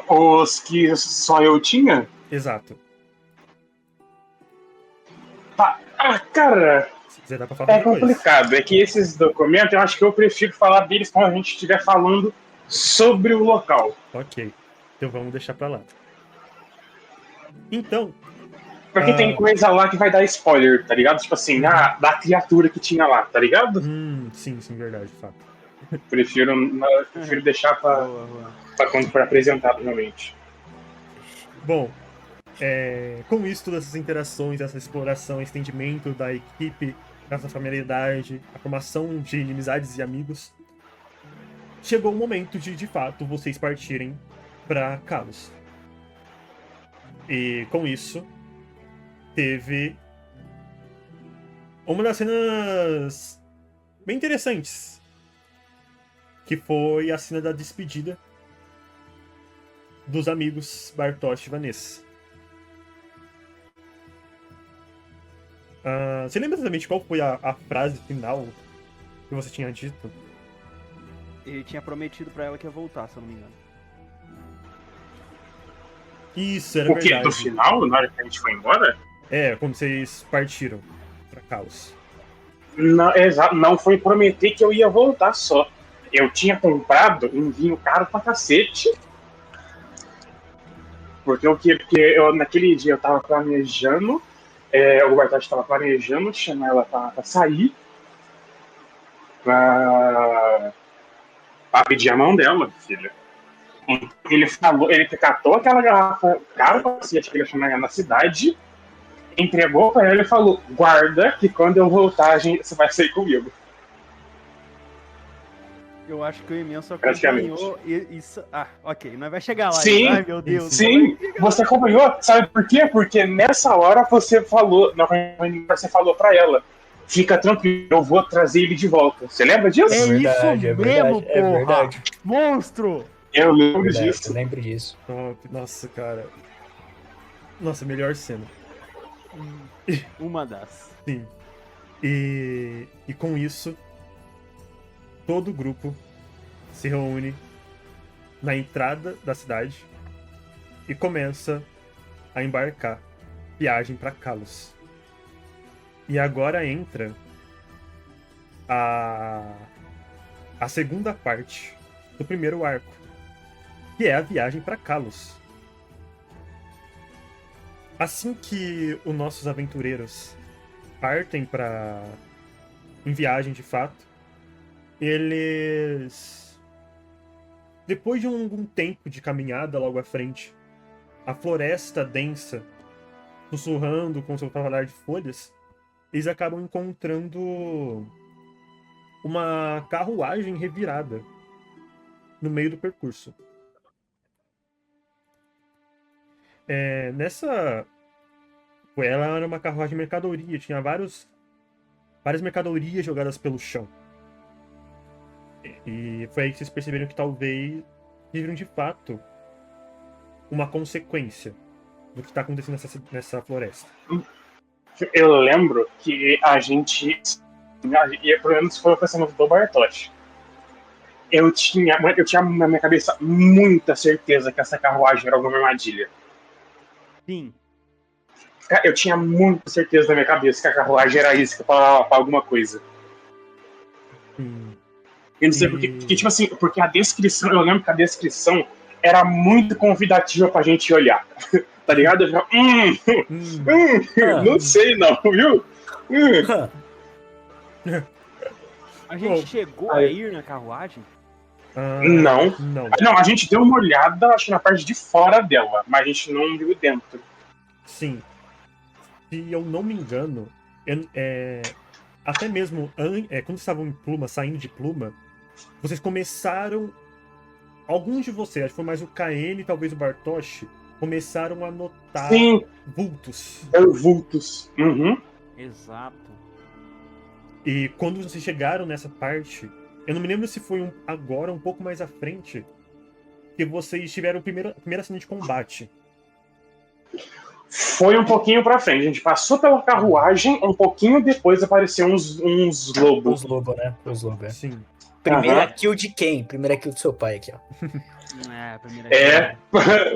Os que só eu tinha? Exato. Tá. Cara, Se quiser dar pra falar é depois. complicado. É que esses documentos, eu acho que eu prefiro falar deles quando a gente estiver falando sobre o local. Ok. Então vamos deixar pra lá. Então, Porque tem coisa lá que vai dar spoiler, tá ligado? Tipo assim, da criatura que tinha lá, tá ligado? sim, verdade, de fato. Prefiro deixar pra quando for apresentado realmente. Bom, com isso, todas essas interações, essa exploração, esse entendimento da equipe, essa familiaridade, a formação de inimizades e amigos, chegou o momento de fato, vocês partirem pra Kalos. E com isso, teve uma das cenas bem interessantes. Que foi a cena da despedida dos amigos Bartosz e Vanessa. Você lembra exatamente qual foi a frase final que você tinha dito? Ele tinha prometido pra ela que ia voltar, se eu não me engano. Isso, era O quê? verdade. Do final, na hora que a gente foi embora? É, quando vocês partiram pra Caos. Não, não foi prometer que eu ia voltar só. Eu tinha comprado um vinho caro pra cacete. Porque naquele dia eu tava planejando, o Bartosz tava planejando chamar ela pra sair, pra pedir a mão dela, filha. Ele catou aquela garrafa cara pra cacete que ele ia chamar ela na cidade, entregou pra ela e falou: guarda que quando eu voltar você vai sair comigo. Eu acho que o Imenso Praticamente. acompanhou isso. Ah, ok, nós vai chegar lá. Sim, Ai, meu Deus. Sim, você acompanhou, sabe por quê? Porque nessa hora você falou pra ela: fica tranquilo, eu vou trazer ele de volta. Você lembra disso? É verdade, isso é mesmo, verdade, é porra! verdade. Monstro! Eu lembro Verdade, disso. eu lembro disso. Top. Nossa, cara. Nossa, melhor cena. Uma das. Sim. E com isso, todo o grupo se reúne na entrada da cidade e começa a embarcar viagem para Kalos. E agora entra a segunda parte do primeiro arco, que é a viagem para Kalos. Assim que os nossos aventureiros partem em viagem de fato, eles, depois de algum tempo de caminhada logo à frente, a floresta densa, sussurrando com seu travalar de folhas, eles acabam encontrando uma carruagem revirada no meio do percurso. Ela era uma carruagem de mercadoria, tinha várias mercadorias jogadas pelo chão. E foi aí que vocês perceberam que talvez viram de fato uma consequência do que está acontecendo nessa floresta. Eu lembro que a gente, e pelo menos foi o pensamento do Bartosz. Eu tinha na minha cabeça muita certeza que essa carruagem era alguma armadilha. Sim. Eu tinha muita certeza na minha cabeça que a carruagem era isca pra alguma coisa. Eu não sei porque, tipo assim, porque a descrição, eu lembro que a descrição era muito convidativa pra gente olhar. Tá ligado? Eu ficava, não sei não, viu? A gente chegou a ir na carruagem? Não. Não, a gente deu uma olhada, acho que na parte de fora dela, mas a gente não viu dentro. Sim. Se eu não me engano, até mesmo quando estavam em Pluma, saindo de Pluma, vocês começaram. Alguns de vocês, acho que foi mais o KN e talvez o Bartosz, começaram a notar vultos. Vultos. Uhum. Exato. E quando vocês chegaram nessa parte, eu não me lembro se foi agora, um pouco mais à frente, que vocês tiveram a primeira cena de combate. Foi um pouquinho pra frente. A gente passou pela carruagem, um pouquinho depois apareceu uns lobos. Os lobos, né? Os lobos, é. Sim. Primeira kill de quem? Primeira kill do seu pai aqui, ó.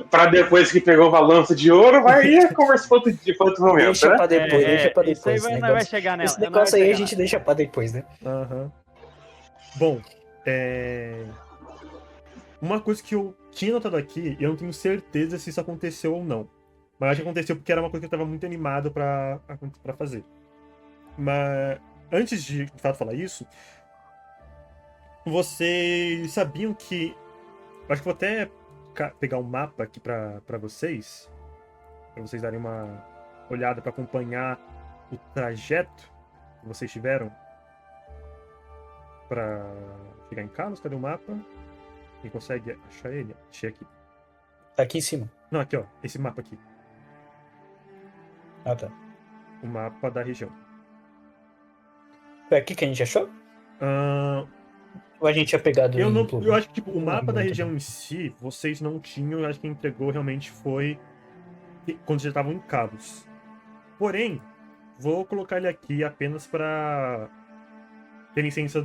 Pra depois que pegou uma lança de ouro, vai conversar pra outro momento, deixa né? pra depois, deixa pra depois. Isso aí vai chegar nela. Esse negócio aí a gente deixa pra depois, né? Bom, uma coisa que eu tinha notado aqui, e eu não tenho certeza se isso aconteceu ou não. Mas acho que aconteceu porque era uma coisa que eu tava muito animado pra fazer. Mas antes de fato falar isso, vocês sabiam que... Acho que vou até pegar um mapa aqui pra vocês darem uma olhada pra acompanhar o trajeto que vocês tiveram pra chegar em Kalos. Cadê o mapa? Quem consegue achar ele? Achei aqui. Tá aqui em cima. Não, aqui ó, esse mapa aqui. Ah, tá. O mapa da região. Foi aqui que a gente achou? Ah, Ou a gente tinha pegado eu, em não, tudo? eu acho que tipo, o Não mapa lembro da muito região bem. em si, vocês não tinham. Eu acho que quem entregou realmente foi quando já estavam em Cabos. Porém, vou colocar ele aqui apenas para ter licença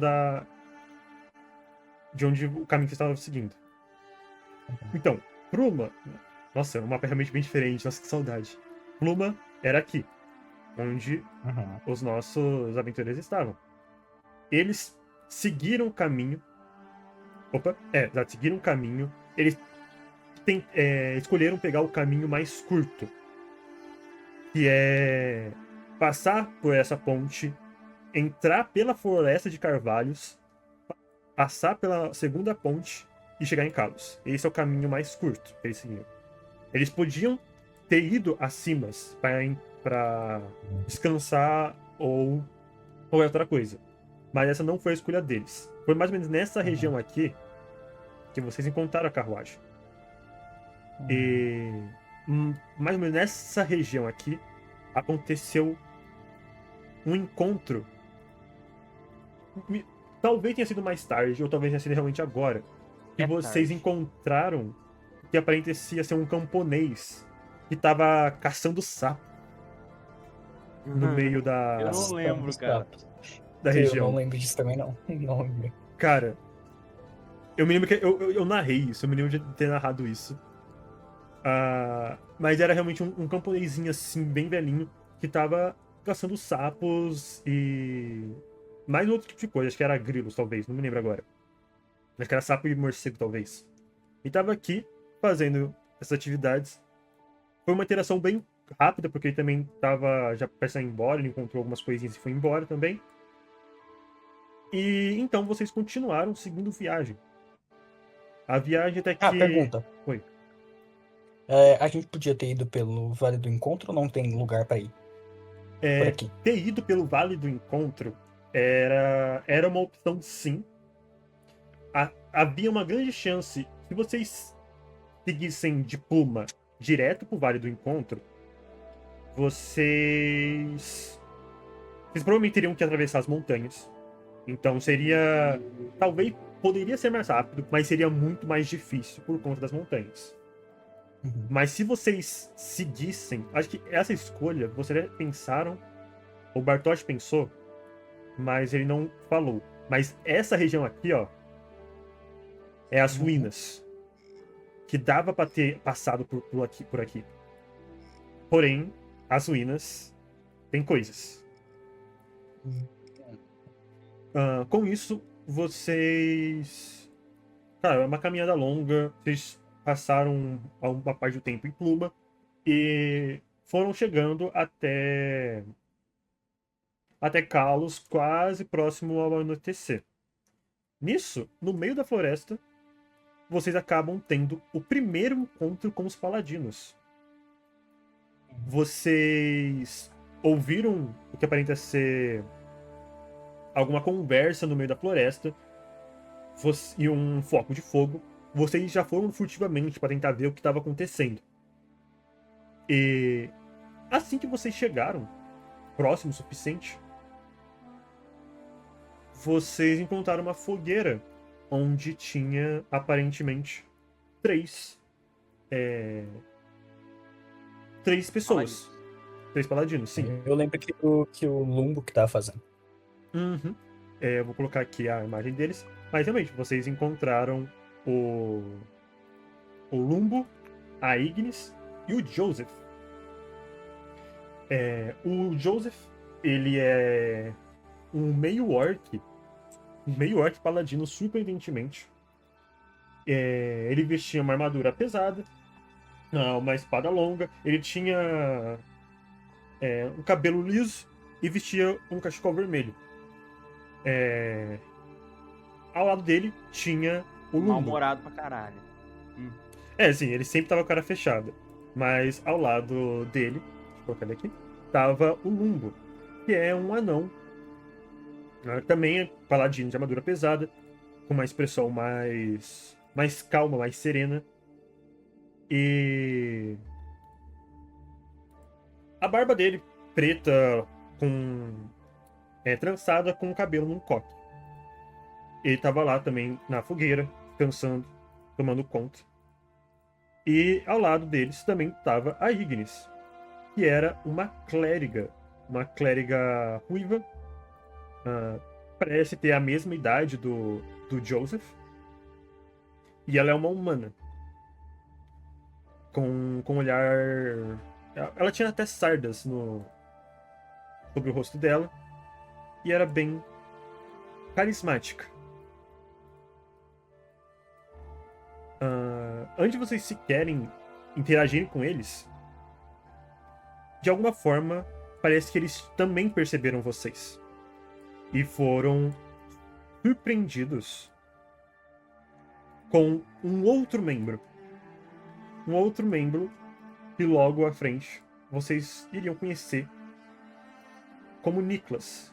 de onde o caminho que você estava seguindo. Então, Pluma. Nossa, o mapa é realmente bem diferente. Nossa, que saudade. Pluma era aqui, onde Uhum. os nossos aventureiros estavam. Eles seguiram o caminho. Opa, exato, seguiram o caminho. Eles escolheram pegar o caminho mais curto, que é passar por essa ponte, entrar pela floresta de carvalhos, passar pela segunda ponte e chegar em Kalos. Esse é o caminho mais curto que eles seguiram. Eles podiam ter ido acima para descansar ou qualquer outra coisa, mas essa não foi a escolha deles. Foi mais ou menos nessa região aqui que vocês encontraram a carruagem. E mais ou menos nessa região aqui aconteceu um encontro. Talvez tenha sido mais tarde, ou talvez tenha sido realmente agora. Que É vocês tarde. encontraram que aparentecia ser um camponês que tava caçando sapo no meio Eu não lembro, cara. da Eu não região. lembro disso também, não. Não lembro. Cara, eu me lembro que eu narrei isso, eu me lembro de ter narrado isso. Mas era realmente um camponesinho assim, bem velhinho, que tava caçando sapos e mais outro tipo de coisa. Acho que era grilos, talvez, não me lembro agora. Acho que era sapo e morcego, talvez. E tava aqui fazendo essas atividades. Foi uma interação bem rápida, porque ele também tava já prestes a ir embora, ele encontrou algumas coisinhas e foi embora também. E então vocês continuaram seguindo viagem. A viagem até que. Pergunta. Oi. A gente podia ter ido pelo Vale do Encontro ou não tem lugar pra ir? Por aqui. Ter ido pelo Vale do Encontro era uma opção, sim. Havia uma grande chance, se vocês seguissem de Pluma direto pro Vale do Encontro, vocês provavelmente teriam que atravessar as montanhas. Então seria. Talvez poderia ser mais rápido, mas seria muito mais difícil por conta das montanhas. Uhum. Mas se vocês seguissem. Acho que essa escolha, vocês pensaram. O Bartosz pensou, mas ele não falou. Mas essa região aqui, ó. É as ruínas. Que dava pra ter passado por aqui. Porém, as ruínas têm coisas. Com isso, vocês. Cara, é uma caminhada longa. Vocês passaram uma parte do tempo em Pluma e foram chegando até Kalos, quase próximo ao anoitecer. Nisso, no meio da floresta, vocês acabam tendo o primeiro encontro com os paladinos. Vocês ouviram o que aparenta ser alguma conversa no meio da floresta e um foco de fogo. Vocês já foram furtivamente para tentar ver o que estava acontecendo. E assim que vocês chegaram próximo o suficiente, vocês encontraram uma fogueira onde tinha aparentemente três pessoas. Paladinos. 3 paladinos, sim. Eu lembro que o Lumbo que tava fazendo. Uhum. Eu vou colocar aqui a imagem deles. Mas realmente, vocês encontraram o Lumbo, a Ignis e o Joseph. O Joseph, ele é um meio-orc paladino, surpreendentemente. Ele vestia uma armadura pesada, uma espada longa. Ele tinha um cabelo liso e vestia um cachecol vermelho. Ao lado dele tinha o Lumbo. Mal-humorado pra caralho. Sim, ele sempre tava com a cara fechada. Mas ao lado dele, deixa eu colocar ele aqui, tava o Lumbo, que é um anão. Também é paladino de armadura pesada, com uma expressão mais calma, mais serena. E a barba dele, preta, trançada com o cabelo num coque. ele tava lá também na fogueira, pensando, tomando conta. E ao lado deles também tava a Ignis, que era uma clériga ruiva, parece ter a mesma idade do Joseph, e ela é uma humana, com olhar... Ela tinha até sardas sobre o rosto dela, e era bem carismática. Antes de vocês se querem interagir com eles, de alguma forma, parece que eles também perceberam vocês. E foram surpreendidos com um outro membro. Um outro membro que logo à frente vocês iriam conhecer como Nicholas.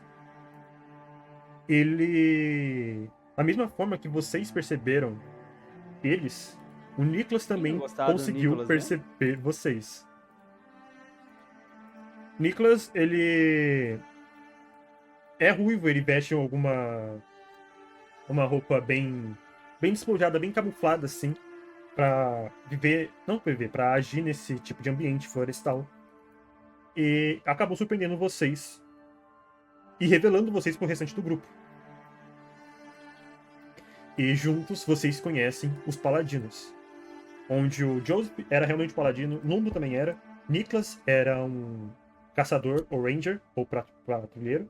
Ele... Da mesma forma que vocês perceberam eles, o Nicholas também conseguiu Nicholas, perceber vocês. Nicholas, ele é ruivo, ele veste uma roupa bem despojada, bem camuflada assim, pra pra agir nesse tipo de ambiente florestal. E acabou surpreendendo vocês e revelando vocês pro restante do grupo. E juntos vocês conhecem os Paladinos, onde o Joseph era realmente um paladino, Lumbo também era, Nicholas era um caçador ou ranger ou patrulheiro,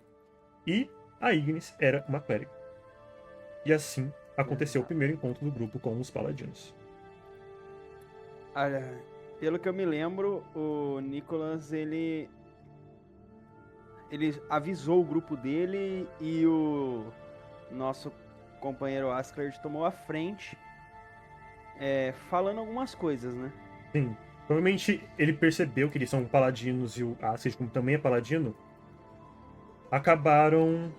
e a Ignis era uma clériga. E assim aconteceu o primeiro encontro do grupo com os Paladinos. Pelo que eu me lembro, o Nicholas, ele avisou o grupo dele e o nosso companheiro Askeladd tomou a frente, falando algumas coisas, né? Sim. Provavelmente ele percebeu que eles são paladinos e o Askeladd, como também é paladino, acabaram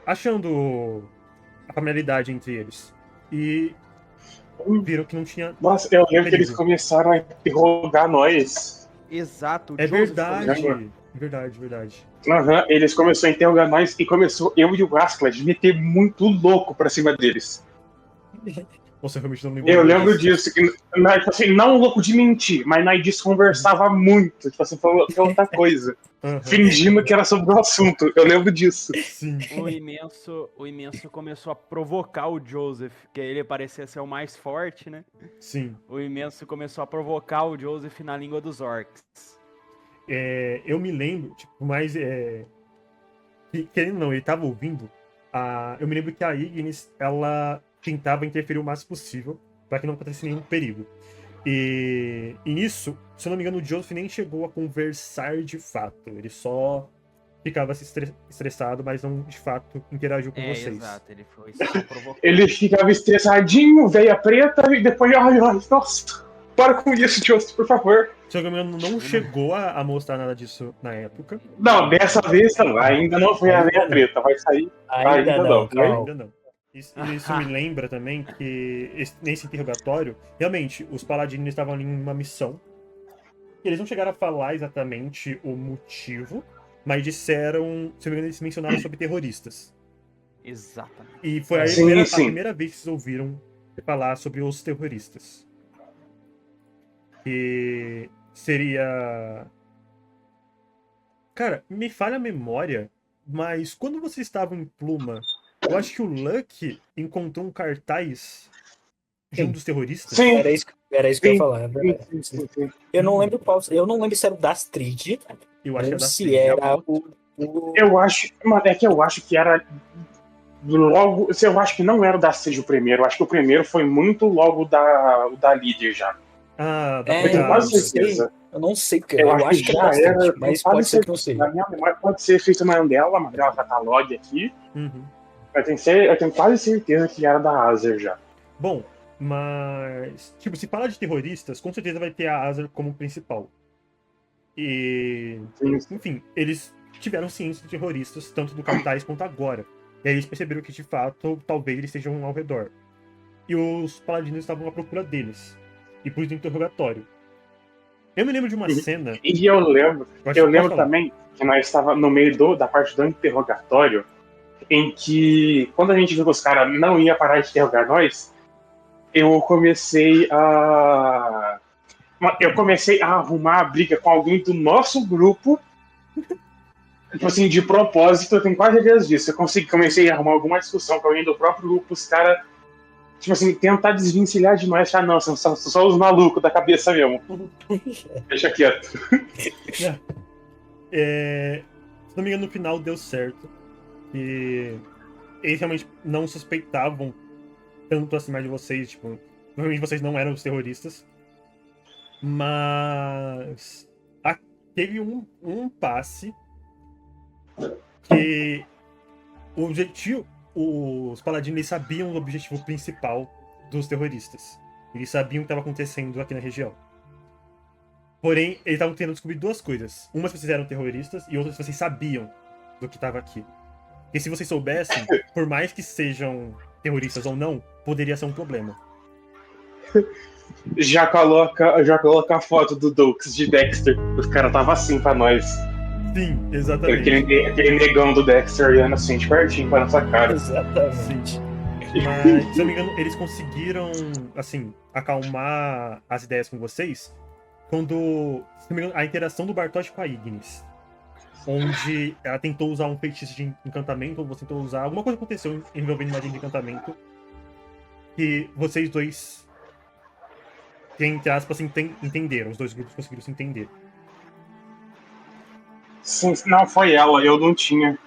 achando a familiaridade entre eles. E viram que não tinha... Nossa, eu lembro que perigo. eles começaram a interrogar nós. Exato. É Joseph verdade. começou. Verdade. Eles começaram a interrogar nós e começou eu e o Askeladd meter muito louco pra cima deles. Você realmente não lembra Eu lembro disso. disso. Tipo assim, não louco de mentir, mas nós desconversava muito. Tipo assim, falou outra coisa. Fingindo que era sobre o assunto. Eu lembro disso. Sim. O imenso começou a provocar o Joseph, que ele parecia ser o mais forte, né? Sim. O imenso começou a provocar o Joseph na língua dos orcs. Eu me lembro, tipo, mas querendo ou não, ele tava ouvindo. Eu me lembro que a Ignis, ela tentava interferir o máximo possível para que não acontecesse nenhum perigo. E nisso, se eu não me engano, o Joseph nem chegou a conversar de fato. Ele só ficava estressado, mas não de fato interagiu com vocês. Exato, ele foi só provocar. Ele ficava estressadinho, veia preta, e depois, ai, nossa, para com isso, Joseph, por favor. Se eu não me engano, não chegou a mostrar nada disso na época. Não, dessa vez não, ainda não foi a veia preta, vai sair. Ainda não, calma. Ainda não. Isso me lembra também que nesse interrogatório, realmente, os paladinos estavam ali em uma missão. Eles não chegaram a falar exatamente o motivo, mas disseram, se não me engano, eles mencionaram sobre terroristas. Exatamente. E foi a primeira vez que vocês ouviram falar sobre os terroristas. E seria... Cara, me falha a memória, mas quando vocês estavam em Pluma, eu acho que o Luck encontrou um cartaz junto dos terroristas. Sim. Era isso que eu ia falar, é verdade. Sim. Eu não lembro qual. Eu não lembro se era o da Astrid. Eu acho que ou era da se Astrid. era o. Eu acho, mano, é que eu acho que era logo. Eu acho que não era o da Astrid o primeiro. Eu acho que o primeiro foi muito logo da líder já. Ah, Eu tenho quase certeza. Eu não sei, porque Eu eu acho que era já era, bastante, mas pode ser que não seja. Na minha memória pode ser feito na Mandela, Mandela Catalog aqui. Uhum. Eu tenho quase certeza que era da Azer já. Bom, mas... Tipo, se fala de terroristas, com certeza vai ter a Azer como principal. E... Enfim, eles tiveram ciência de terroristas, tanto do cartaz quanto agora. E aí eles perceberam que, de fato, talvez eles estejam ao redor. E os paladinos estavam à procura deles. E por isso do interrogatório. Eu me lembro de uma cena... E eu lembro também que nós estávamos no meio da parte do interrogatório em que, quando a gente viu que os caras não iam parar de interrogar nós, eu comecei a. Eu comecei a arrumar a briga com alguém do nosso grupo, tipo assim, de propósito, eu tenho quase dias disso. Comecei a arrumar alguma discussão com alguém do próprio grupo, os caras, tipo assim, tentar desvencilhar demais. Ah, não, são só os malucos da cabeça mesmo. Deixa quieto. Se não me engano, no final deu certo. E eles realmente não suspeitavam tanto assim mais de vocês. Tipo, provavelmente vocês não eram os terroristas. Mas teve um passe que o objetivo. Os paladinos eles sabiam o objetivo principal dos terroristas. Eles sabiam o que estava acontecendo aqui na região. Porém, eles estavam tentando descobrir duas coisas. Uma se vocês eram terroristas e outra se vocês sabiam do que estava aqui. E se vocês soubessem, por mais que sejam terroristas ou não, poderia ser um problema. Já coloca a foto do Dux de Dexter. Os caras tava assim pra nós. Sim, exatamente. Aquele negão do Dexter olhando assim, de pertinho pra nossa cara. Exatamente. Mas, se eu não me engano, eles conseguiram, assim, acalmar as ideias com vocês quando, se não me engano, a interação do Bartosz com a Ignis. Onde ela tentou usar um feitiço de encantamento, ou você tentou usar. Alguma coisa aconteceu envolvendo magia de encantamento. Que vocês dois, entre aspas, entenderam. Os dois grupos conseguiram se entender. Sim, não, foi ela, eu não tinha.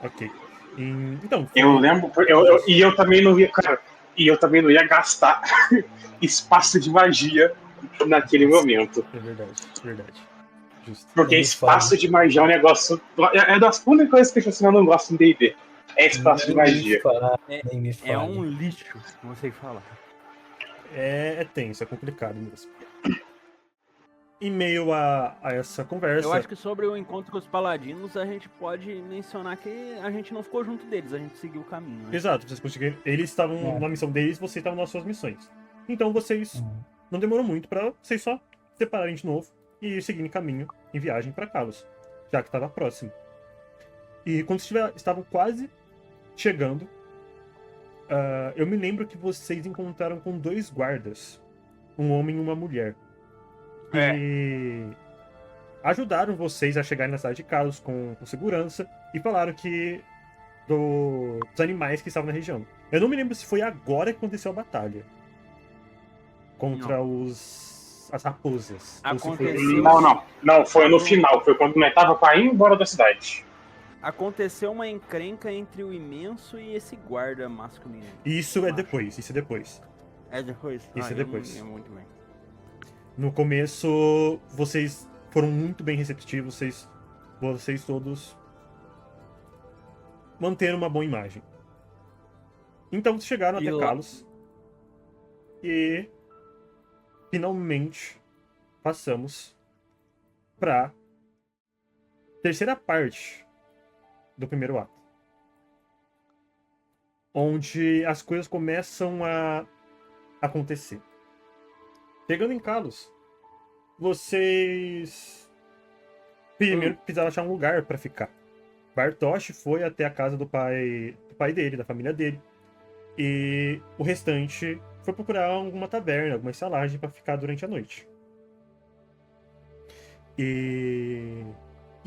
Ok. Então, Eu lembro, e eu também não ia, cara, e eu também não ia gastar espaço de magia naquele momento. É verdade. Justo. Porque espaço de magia é um negócio. É das únicas coisas que eu não gosto em D&D. É espaço de magia. É um lixo, não sei falar. É tenso, é complicado mesmo. Em meio a essa conversa. Eu acho que sobre o encontro com os paladinos, a gente pode mencionar que a gente não ficou junto deles, a gente seguiu o caminho. Né? Exato, vocês conseguiram. Eles estavam na missão deles, vocês estavam nas suas missões. Então vocês não demorou muito pra vocês só separarem de novo e seguirem caminho em viagem pra Kalos, já que estava próximo. E quando estavam quase chegando, eu me lembro que vocês encontraram com 2 guardas, um homem e uma mulher. E ajudaram vocês a chegarem na cidade de Kalos com segurança e falaram que dos animais que estavam na região. Eu não me lembro se foi agora que aconteceu a batalha contra as raposas. Aconteceu... Não, foi no final, foi quando nós tava pra ir embora da cidade. Aconteceu uma encrenca entre o Imenso e esse guarda masculino. Isso é depois. É depois? Isso é depois. Muito bem. No começo, vocês foram muito bem receptivos, vocês todos manteram uma boa imagem. Então vocês chegaram até Kalos e finalmente passamos pra terceira parte do primeiro ato, onde as coisas começam a acontecer. Chegando em Kalos, vocês primeiro precisavam achar um lugar pra ficar. Bartosz foi até a casa do pai dele, da família dele, e o restante foi procurar alguma taverna, alguma estalagem pra ficar durante a noite. E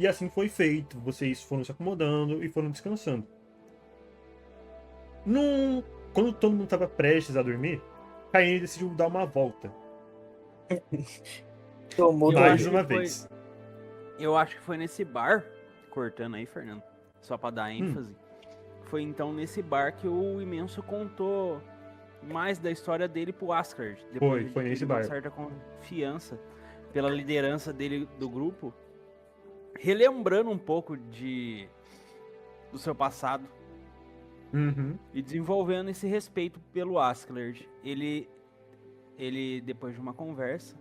assim foi feito. Vocês foram se acomodando e foram descansando. Quando todo mundo estava prestes a dormir, Caine decidiu dar uma volta. Mais uma vez. Eu acho que foi nesse bar, cortando aí, Fernando, só pra dar ênfase. Foi então nesse bar que o Imenso contou mais da história dele pro Asgard. Depois foi nesse bar. Uma certa confiança pela liderança dele do grupo, relembrando um pouco do seu passado. E desenvolvendo esse respeito pelo Asgard. Ele, depois de uma conversa,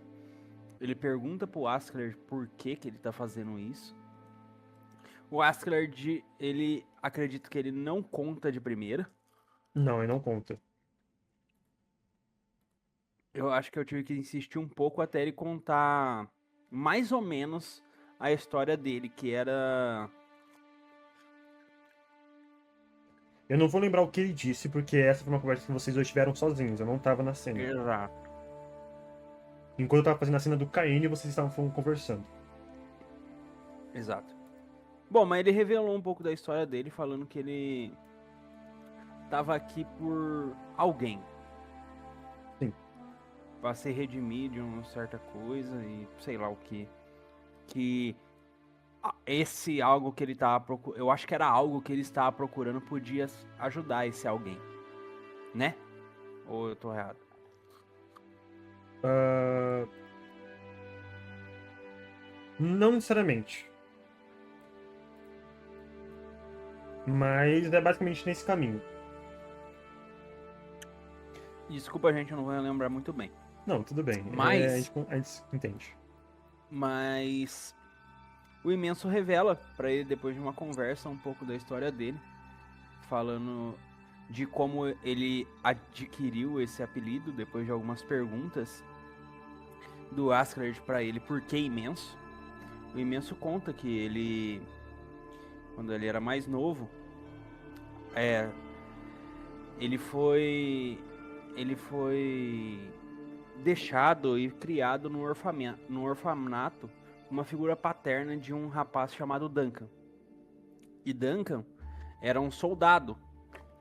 ele pergunta pro Asgard por que ele tá fazendo isso. O Asgard, ele acredita que ele não conta de primeira. Não, ele não conta. Eu acho que eu tive que insistir um pouco até ele contar mais ou menos a história dele, que era Eu não vou lembrar o que ele disse, porque essa foi uma conversa que vocês dois tiveram sozinhos. Eu não tava na cena. Exato. Enquanto eu tava fazendo a cena do Caine, vocês estavam conversando. Exato. Bom, mas ele revelou um pouco da história dele, falando que ele tava aqui por alguém. Sim. Pra se redimir de uma certa coisa e sei lá o que. Que esse algo que ele tava procurando, eu acho que era algo que ele estava procurando, podia ajudar esse alguém. Né? Ou eu tô errado? Não necessariamente. Mas é basicamente nesse caminho. Desculpa, gente, eu não vou lembrar muito bem. Não, tudo bem. Mas- A gente entende. Mas o Imenso revela pra ele, depois de uma conversa, um pouco da história dele, falando de como ele adquiriu esse apelido, depois de algumas perguntas do Askeladd pra ele, por que Imenso. O Imenso conta que ele, quando ele era mais novo, ele foi deixado e criado no orfanato uma figura paterna de um rapaz chamado Duncan. E Duncan era um soldado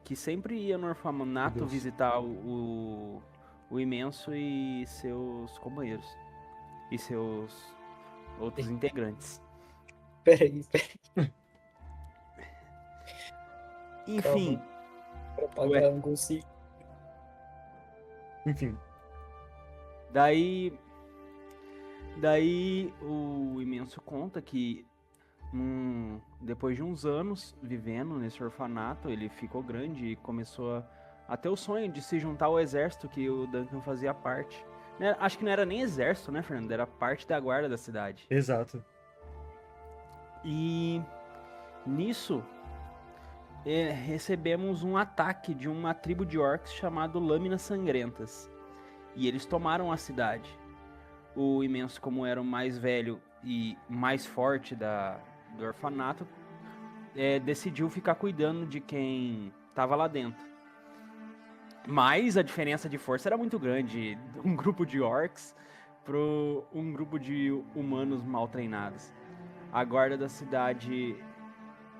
que sempre ia no orfanato Deus. visitar o Imenso e seus companheiros e seus outros integrantes. Peraí. Enfim, Pra pagar um consigo. Enfim. daí o Imenso conta que depois de uns anos vivendo nesse orfanato, ele ficou grande e começou a ter o sonho de se juntar ao exército que o Duncan fazia parte. Acho que não era nem exército, né, Fernando? Era parte da guarda da cidade. Exato. E nisso recebemos um ataque de uma tribo de orcs chamado Lâminas Sangrentas. E eles tomaram a cidade. O Imenso, como era o mais velho e mais forte do orfanato, decidiu ficar cuidando de quem estava lá dentro. Mas a diferença de força era muito grande. Um grupo de orcs para um grupo de humanos mal treinados. A guarda da cidade,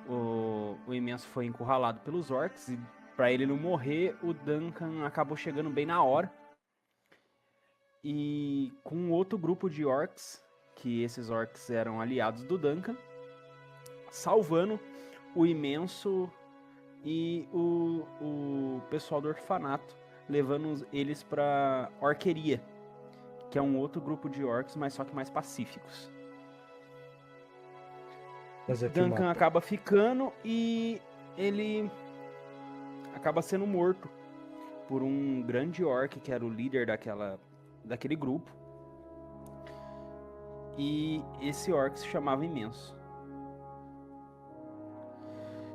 o Imenso foi encurralado pelos orcs e para ele não morrer, o Duncan acabou chegando bem na hora. E com outro grupo de orcs, que esses orcs eram aliados do Duncan, salvando o Imenso e o pessoal do orfanato, levando eles pra Orqueria, que é um outro grupo de orcs, mas só que mais pacíficos. Mas é Duncan filmado. acaba ficando e ele acaba sendo morto por um grande orc que era o líder daquele grupo. E esse orc se chamava Imenso.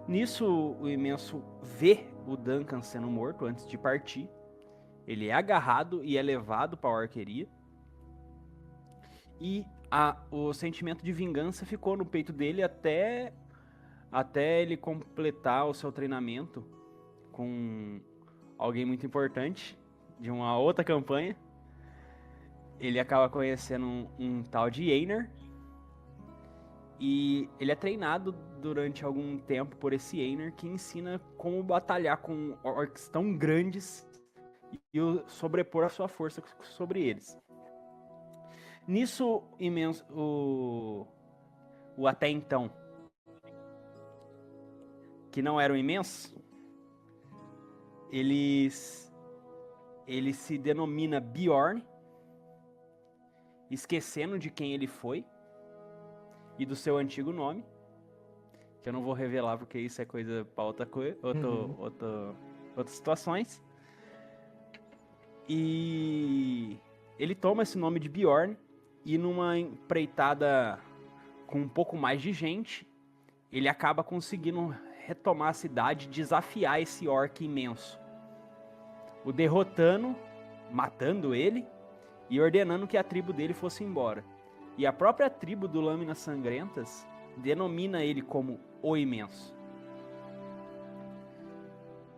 Nisso, o Imenso vê o Duncan sendo morto antes de partir. Ele é agarrado e é levado para a Orqueria. E o sentimento de vingança ficou no peito dele até ele completar o seu treinamento com alguém muito importante de uma outra campanha. Ele acaba conhecendo um tal de Einar. E ele é treinado durante algum tempo por esse Einar, que ensina como batalhar com orcs tão grandes e sobrepor a sua força sobre eles. Nisso, Imenso, o até então, que não era o Imenso, ele se denomina Bjorn, esquecendo de quem ele foi e do seu antigo nome, que eu não vou revelar porque isso é coisa para outra coisa, outras situações. E ele toma esse nome de Bjorn e numa empreitada com um pouco mais de gente, ele acaba conseguindo retomar a cidade, desafiar esse orc imenso, o derrotando, matando ele e ordenando que a tribo dele fosse embora. E a própria tribo do Lâminas Sangrentas denomina ele como o Imenso.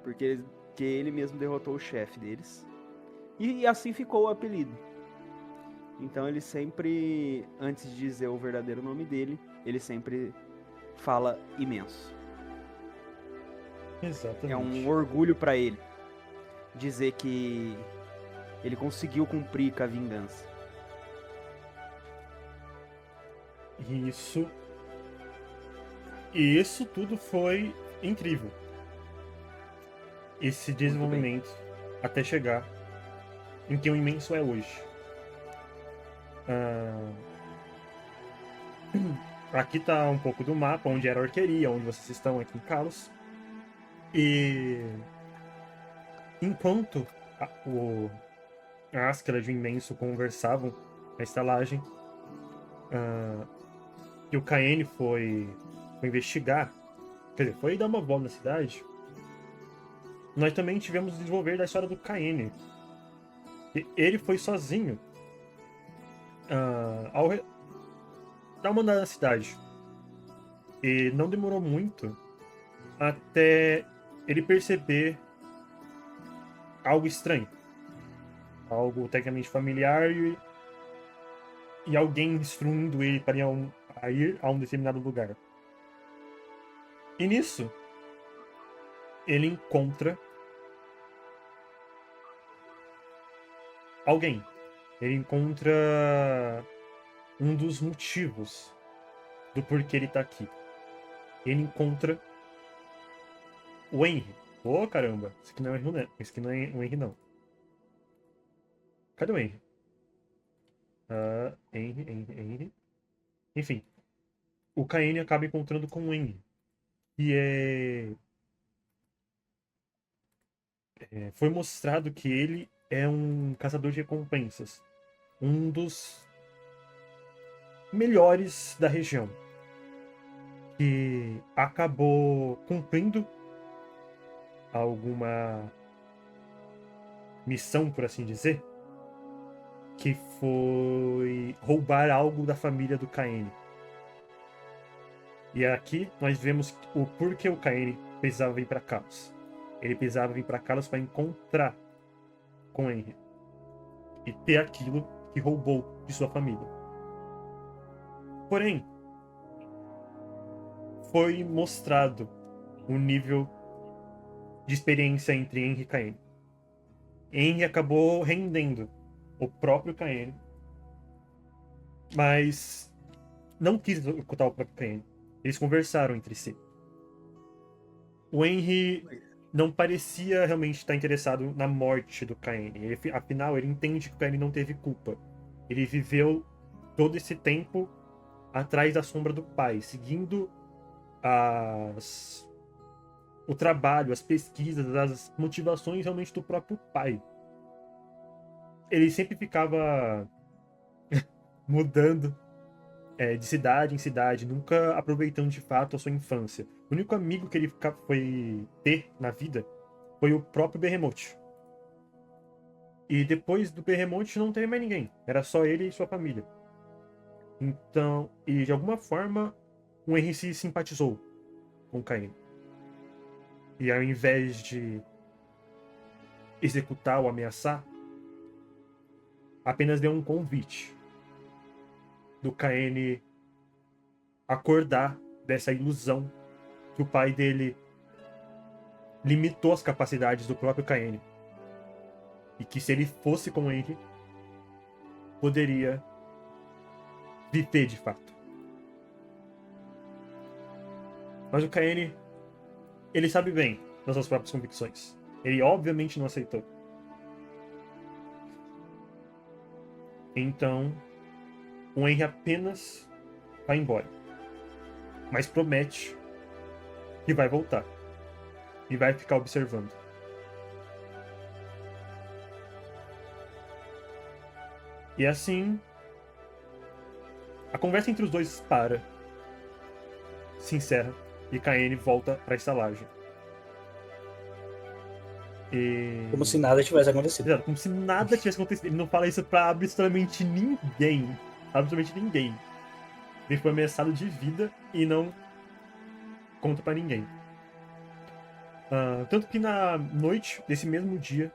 porque ele mesmo derrotou o chefe deles. E assim ficou o apelido. Então ele sempre, antes de dizer o verdadeiro nome dele, ele sempre fala imenso. Exatamente. É um orgulho pra ele dizer que ele conseguiu cumprir com a vingança. E isso tudo foi incrível. Esse desenvolvimento até chegar em que o imenso é hoje. Aqui tá um pouco do mapa, onde era a arqueria, onde vocês estão aqui em Kalos. E enquanto a Askeladd e o Imenso conversavam na estalagem, e o Kaene foi investigar, quer dizer, foi dar uma volta na cidade, nós também tivemos o desenvolver da história do Kaene. Ele foi sozinho dar uma andada na cidade. E não demorou muito até ele perceber algo estranho. Algo tecnicamente familiar e alguém instruindo ele para ir a um determinado lugar. E nisso, ele encontra alguém. Ele encontra um dos motivos do porquê ele tá aqui. Ele encontra o Henry. Ô, caramba, esse aqui não é o Henry, não. Esse aqui não é o Henry, não. Cadê o Henry? Henry. Enfim, o Kaene acaba encontrando com o Henry. E foi mostrado que ele é um caçador de recompensas. Um dos melhores da região. Que acabou cumprindo alguma missão, por assim dizer, que foi roubar algo da família do Kaene. E aqui nós vemos o porquê o Kaene precisava vir para Kalos. Ele precisava vir para Kalos para encontrar com Henry e ter aquilo que roubou de sua família. Porém, foi mostrado um nível de experiência entre Henry e Kaene. Henry acabou rendendo o próprio Kaene, mas não quis executar o próprio Kaene. Eles conversaram entre si. O Henry não parecia realmente estar interessado na morte do Kaene. Afinal, ele entende que o Kaene não teve culpa. Ele viveu todo esse tempo atrás da sombra do pai, seguindo o trabalho, as pesquisas, as motivações realmente do próprio pai. Ele sempre ficava mudando de cidade em cidade, nunca aproveitando de fato a sua infância. O único amigo que ele foi ter na vida foi o próprio Behemoth. E depois do Behemoth não teve mais ninguém. Era só ele e sua família. Então, e de alguma forma, o Henry se simpatizou com o Kaene. E ao invés de executar ou ameaçar, apenas deu um convite do Kaene acordar dessa ilusão que o pai dele limitou as capacidades do próprio Kaene. E que se ele fosse com ele, poderia viver de fato. Mas o Kaene, ele sabe bem das suas próprias convicções. Ele obviamente não aceitou. Então, o Henry apenas vai embora. Mas promete que vai voltar. E vai ficar observando. E assim, a conversa entre os dois para, se encerra e Kaene volta para a estalagem. Como se nada tivesse acontecido. Exato, como se nada tivesse acontecido. Ele não fala isso pra absolutamente ninguém. Absolutamente ninguém. Ele foi ameaçado de vida e não conta pra ninguém. Tanto que na noite desse mesmo dia,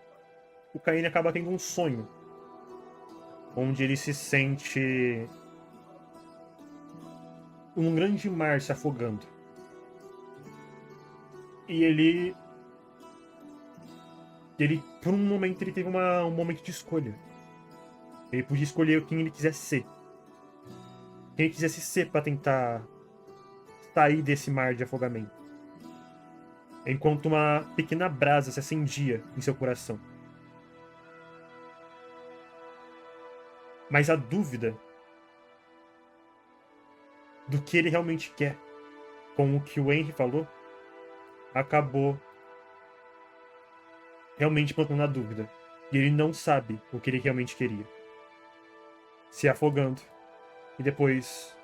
o Caine acaba tendo um sonho, onde ele se sente um grande mar se afogando. E ele, por um momento, ele teve um momento de escolha. Ele podia escolher quem ele quisesse ser. Quem ele quisesse ser para tentar sair desse mar de afogamento. Enquanto uma pequena brasa se acendia em seu coração. Mas a dúvida do que ele realmente quer, com o que o Henry falou, acabou realmente plantando a dúvida. E ele não sabe o que ele realmente queria. Se afogando. E depois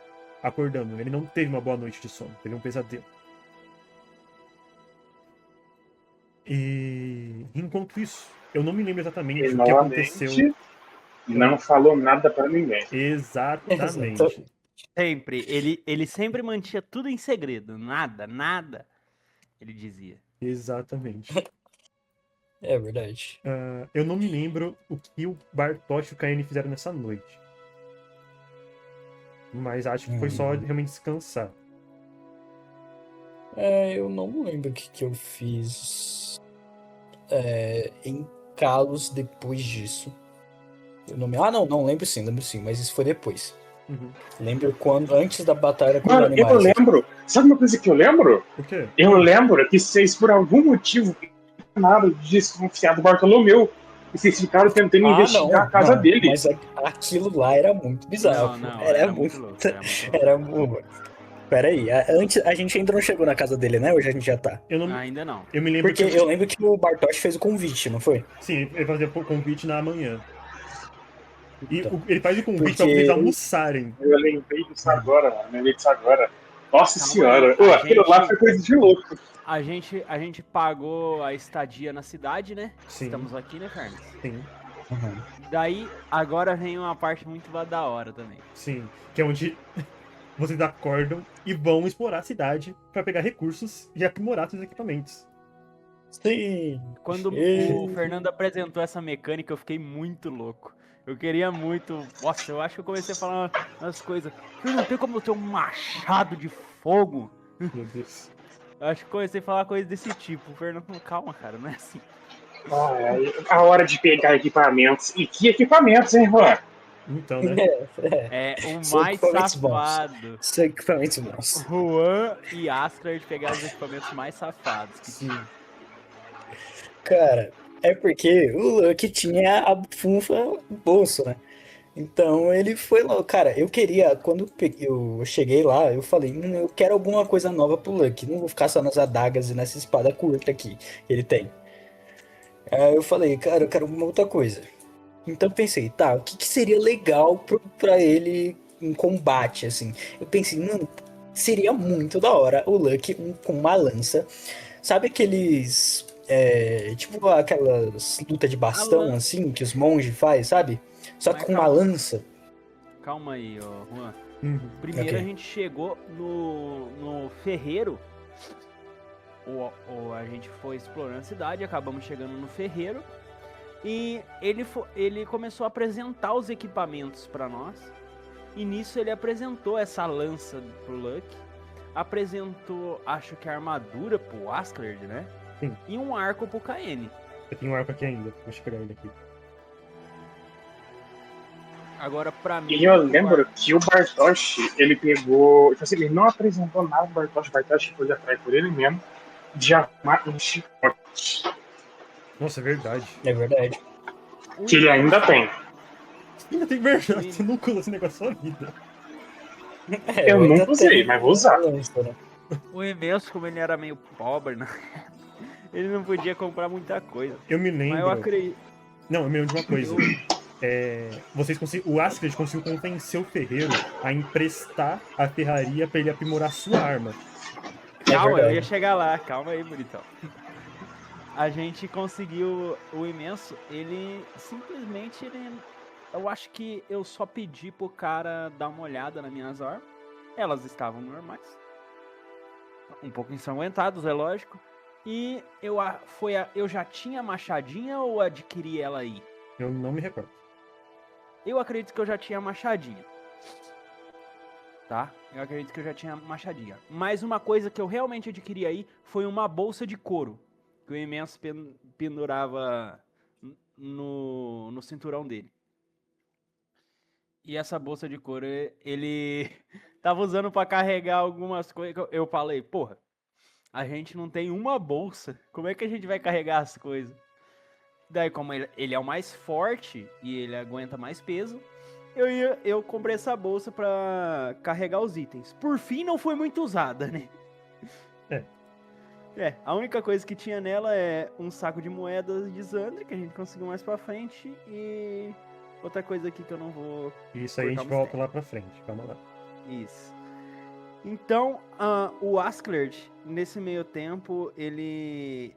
acordando. Ele não teve uma boa noite de sono. Teve um pesadelo. E enquanto isso, eu não me lembro exatamente E o que aconteceu. novamente, não falou nada pra ninguém. Exatamente. Sempre. Ele sempre mantinha tudo em segredo. Nada. Ele dizia. Exatamente. É verdade. Eu não me lembro o que o Bartosz e o Caine fizeram nessa noite. Mas acho que foi só realmente descansar. Eu não lembro o que eu fiz em Kalos depois disso. Não, lembro sim, mas isso foi depois. Uhum. Lembro quando, antes da batalha com os Mano, animais. eu lembro. Sabe uma coisa que eu lembro? O quê? Eu lembro que vocês, por algum motivo, ficaram de desconfiar do Bartolomeu. E vocês ficaram tentando investigar a casa dele. Mas aquilo lá era muito bizarro. Não, era muito muito. louco. Era muito. Peraí, a gente ainda não chegou na casa dele, né? Hoje a gente já tá. Ainda não. Eu me lembro Porque eu lembro que o Bartosz fez o convite, não foi? Sim, ele fazia o convite na manhã. E Então, ele faz o convite porque- pra vocês almoçarem. Eu lembrei disso agora, mano. Lembrei disso agora. Nossa Calma senhora. aí, a Aquilo lá gente- foi coisa de louco. A gente pagou a estadia na cidade, né? Sim. Estamos aqui, né, Carlos? Sim, Daí, agora vem uma parte muito da hora também. sim. Que é onde vocês acordam e vão explorar a cidade pra pegar recursos e aprimorar seus equipamentos. Sim. Quando E- o Fernando apresentou essa mecânica, eu fiquei muito louco. Eu queria muito. Nossa, eu acho que eu comecei a falar umas coisas. Não tem como eu ter um machado de fogo? Meu Deus. Eu acho que comecei a falar coisas desse tipo. O Fernando, calma, cara, não é assim. A hora de pegar equipamentos. E que equipamentos, hein, Juan? Então, né? É o São mais equipamentos bons. safado. São equipamentos bons. Juan e Askar de pegar os equipamentos mais safados. Sim. Cara, é porque o Lucky tinha a funfa no bolso, né? Então ele foi lá. Cara, eu queria, quando eu cheguei lá, eu falei, eu quero alguma coisa nova pro Lucky. Não vou ficar só nas adagas e nessa espada curta aqui que ele tem. Aí eu falei, cara, eu quero uma outra coisa. Então eu pensei, tá, o que seria legal pra ele em combate, assim? Eu pensei, mano, seria muito da hora o Lucky com uma lança. Sabe aqueles. Tipo aquelas lutas de bastão, assim, que os monges fazem, sabe? Só que Mas com uma calma. lança. Calma aí, ó, Juan. Uhum. Primeiro Ok. a gente chegou no ferreiro. A gente foi explorando a cidade, acabamos chegando no ferreiro. E ele começou a apresentar os equipamentos pra nós. E nisso ele apresentou essa lança pro Luck. Apresentou, acho que a armadura pro Askeladd, né? Sim. E um arco pro Kaene. Eu tenho um arco aqui ainda. Deixa eu pegar ele aqui. Agora, pra mim. E eu lembro que o Bartosz, ele pegou. Tipo assim, ele não apresentou nada pro Bartosz. O Bartosz foi atrás por ele mesmo de armar um chicote. Nossa, é verdade. É verdade. Que ele ainda tem. Ainda tem verdade. Você nunca usou esse negócio na sua vida. Eu ainda nunca usei, tenho mas vou usar. a lança, né? O imenso, como ele era meio pobre, né? Ele não podia comprar muita coisa. Eu me Mas lembro. eu acredito. Não, eu me lembro de uma coisa. O Askeladd conseguiu convencer o ferreiro a emprestar a ferraria pra ele aprimorar sua arma. Calma, eu verdade. ia chegar lá. Calma aí, bonitão. A gente conseguiu o imenso. Ele simplesmente. Eu acho que eu só pedi pro cara dar uma olhada nas minhas armas. Elas estavam normais. Um pouco ensanguentadas, é lógico. E eu já tinha a machadinha ou adquiri ela aí? Eu não me recordo. Eu acredito que eu já tinha a machadinha. Tá? Eu acredito que eu já tinha a machadinha. Mas uma coisa que eu realmente adquiri aí foi uma bolsa de couro. Que o Imenso pendurava no cinturão dele. E essa bolsa de couro, ele tava usando pra carregar algumas coisas. Eu falei, porra, a gente não tem uma bolsa. Como é que a gente vai carregar as coisas? Daí, como ele é o mais forte e ele aguenta mais peso, eu comprei essa bolsa pra carregar os itens. Por fim, não foi muito usada, né? A única coisa que tinha nela é um saco de moedas de Xandri, que a gente conseguiu mais pra frente, e outra coisa aqui que eu não vou... Isso aí a gente volta lá pra frente, calma lá. Isso. Então, o Asklerd, nesse meio tempo, ele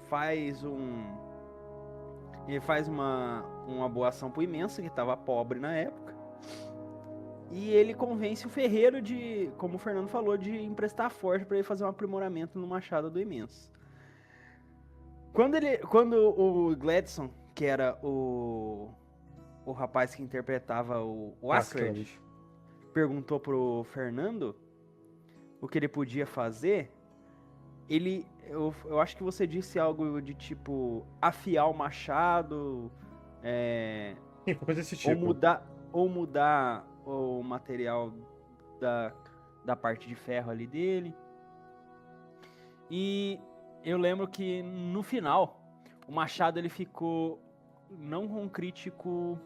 faz uma boa ação pro Imenso, que estava pobre na época. E ele convence o ferreiro de, como o Fernando falou, de emprestar a forja para ele fazer um aprimoramento no machado do Imenso. Quando o Gladson, que era o rapaz que interpretava o Asklerd, perguntou pro Fernando o que ele podia fazer, eu acho que você disse algo de tipo afiar o machado, Sim, coisa desse tipo. ou mudar o material da parte de ferro ali dele. E eu lembro que no final o machado ele ficou não com um crítico,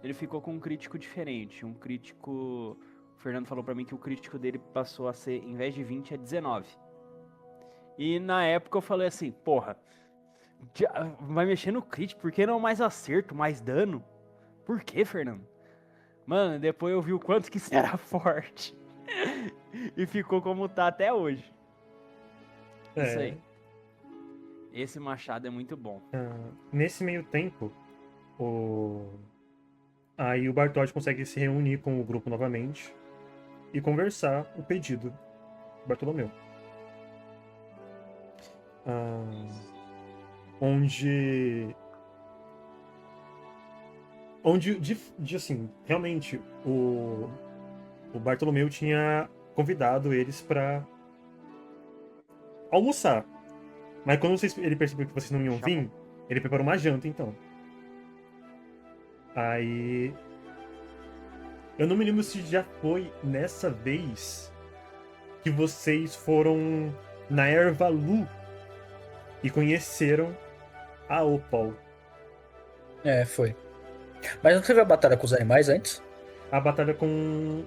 ele ficou com um crítico diferente, um crítico. O Fernando falou pra mim que o crítico dele passou a ser, em vez de 20, é 19. E na época eu falei assim, porra, vai mexer no crítico, por que não mais acerto, mais dano? Por que, Fernando? Mano, depois eu vi o quanto que isso era forte. E ficou como tá até hoje. Isso aí. Esse machado é muito bom. Nesse meio tempo, aí o Bartosz consegue se reunir com o grupo novamente e conversar o pedido do Bartolomeu. Onde assim, realmente o Bartolomeu tinha convidado eles pra almoçar. Mas quando ele percebeu que vocês não iam vir, ele preparou uma janta, então. Aí... Eu não me lembro se já foi nessa vez que vocês foram na Ervalu e conheceram a Opal. Foi. Mas não teve a batalha com os animais antes? A batalha com...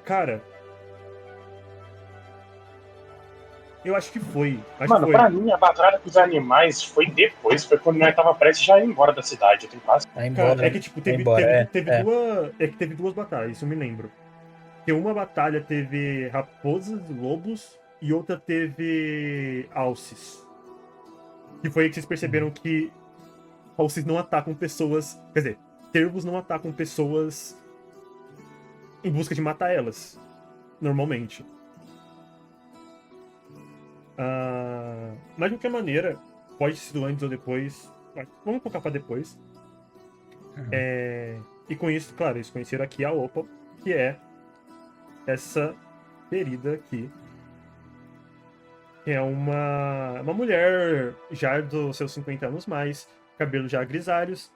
Cara... Eu acho que foi. Mano, pra mim, a batalha com os animais foi depois. Foi quando nós tava prestes já a ir embora da cidade. Eu tenho quase... Cara, é que tipo, teve duas batalhas, isso eu me lembro. Que uma batalha teve raposas, lobos, e outra teve alces. Que foi aí que vocês perceberam que alces não atacam pessoas... Quer dizer, cervos não atacam pessoas em busca de matar elas, normalmente. Mas de qualquer maneira, pode ter sido antes ou depois. Vamos colocar pra depois. E com isso, claro, eles conheceram aqui a Opal, que é essa querida aqui. Que é uma mulher já dos seus 50 anos mais, cabelos já grisalhos.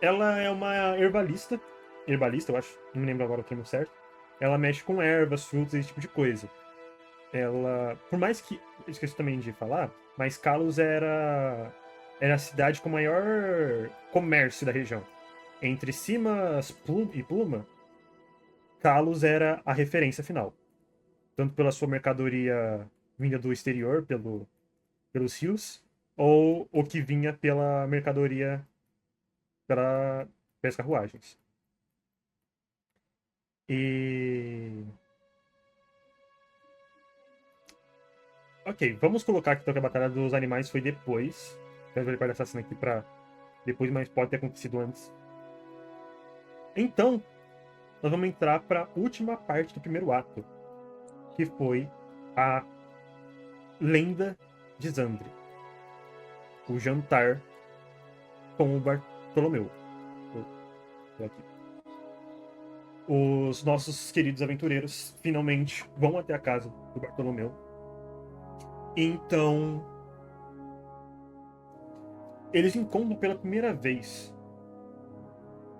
Ela é uma herbalista, eu acho, não me lembro agora o termo certo. Ela mexe com ervas, frutas, esse tipo de coisa. Ela, por mais que, eu esqueci também de falar, mas Kalos era a cidade com o maior comércio da região. Entre Simas e Pluma, Kalos era a referência final. Tanto pela sua mercadoria vinda do exterior, pelos rios, ou o que vinha pela mercadoria pelas carruagens. Ok, vamos colocar que a Batalha dos Animais foi depois. Eu vou guardar essa cena aqui pra depois, mas pode ter acontecido antes. Então, nós vamos entrar pra última parte do primeiro ato. que foi a Lenda de Zandri. O jantar com o Bartolomeu. Tô aqui. Os nossos queridos aventureiros finalmente vão até a casa do Bartolomeu. Então, eles encontram pela primeira vez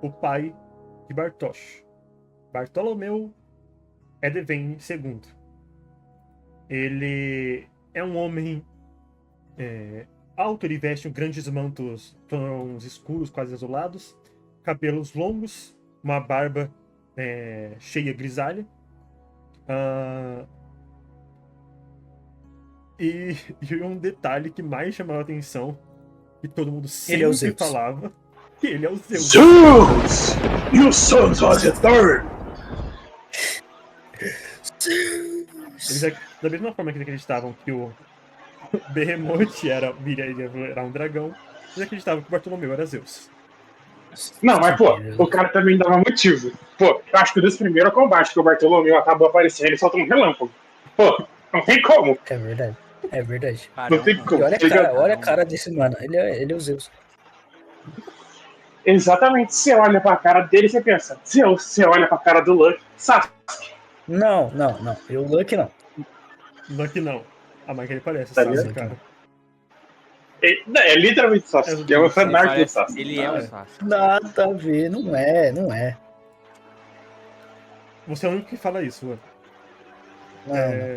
o pai de Bartosz, Bartolomeu Edevene II. Ele é um homem alto, ele veste grandes mantos tons escuros, quase azulados, cabelos longos, uma barba cheia grisalha. E um detalhe que mais chamava a atenção, que todo mundo Ele é o sempre Zeus. falava, que ele é o Zeus. Zeus! You sons of the third! Da mesma forma que eles acreditavam que o Behemoth era um dragão, eles acreditavam que o Bartolomeu era Zeus. Não, mas, pô, o cara também dava motivo. Pô, eu acho que desse primeiro combate que o Bartolomeu acabou aparecendo, ele soltou um relâmpago. Pô, não tem como. É verdade. É verdade. Não tem Caramba. como. E olha a cara desse mano. Ele é o Zeus. Exatamente. Você olha pra cara dele e você pensa, Zeus. Você olha pra cara do Luck, Sasuke. Não. Eu Luck não. Luck não. Ah, mas que ele parece, Tá Sasuke, ligado? cara. É literalmente Sasuke. É uma fanart do Sasuke. Ele é o Sasuke. Nada a ver, não é. Você é o único que fala isso, mano. Não,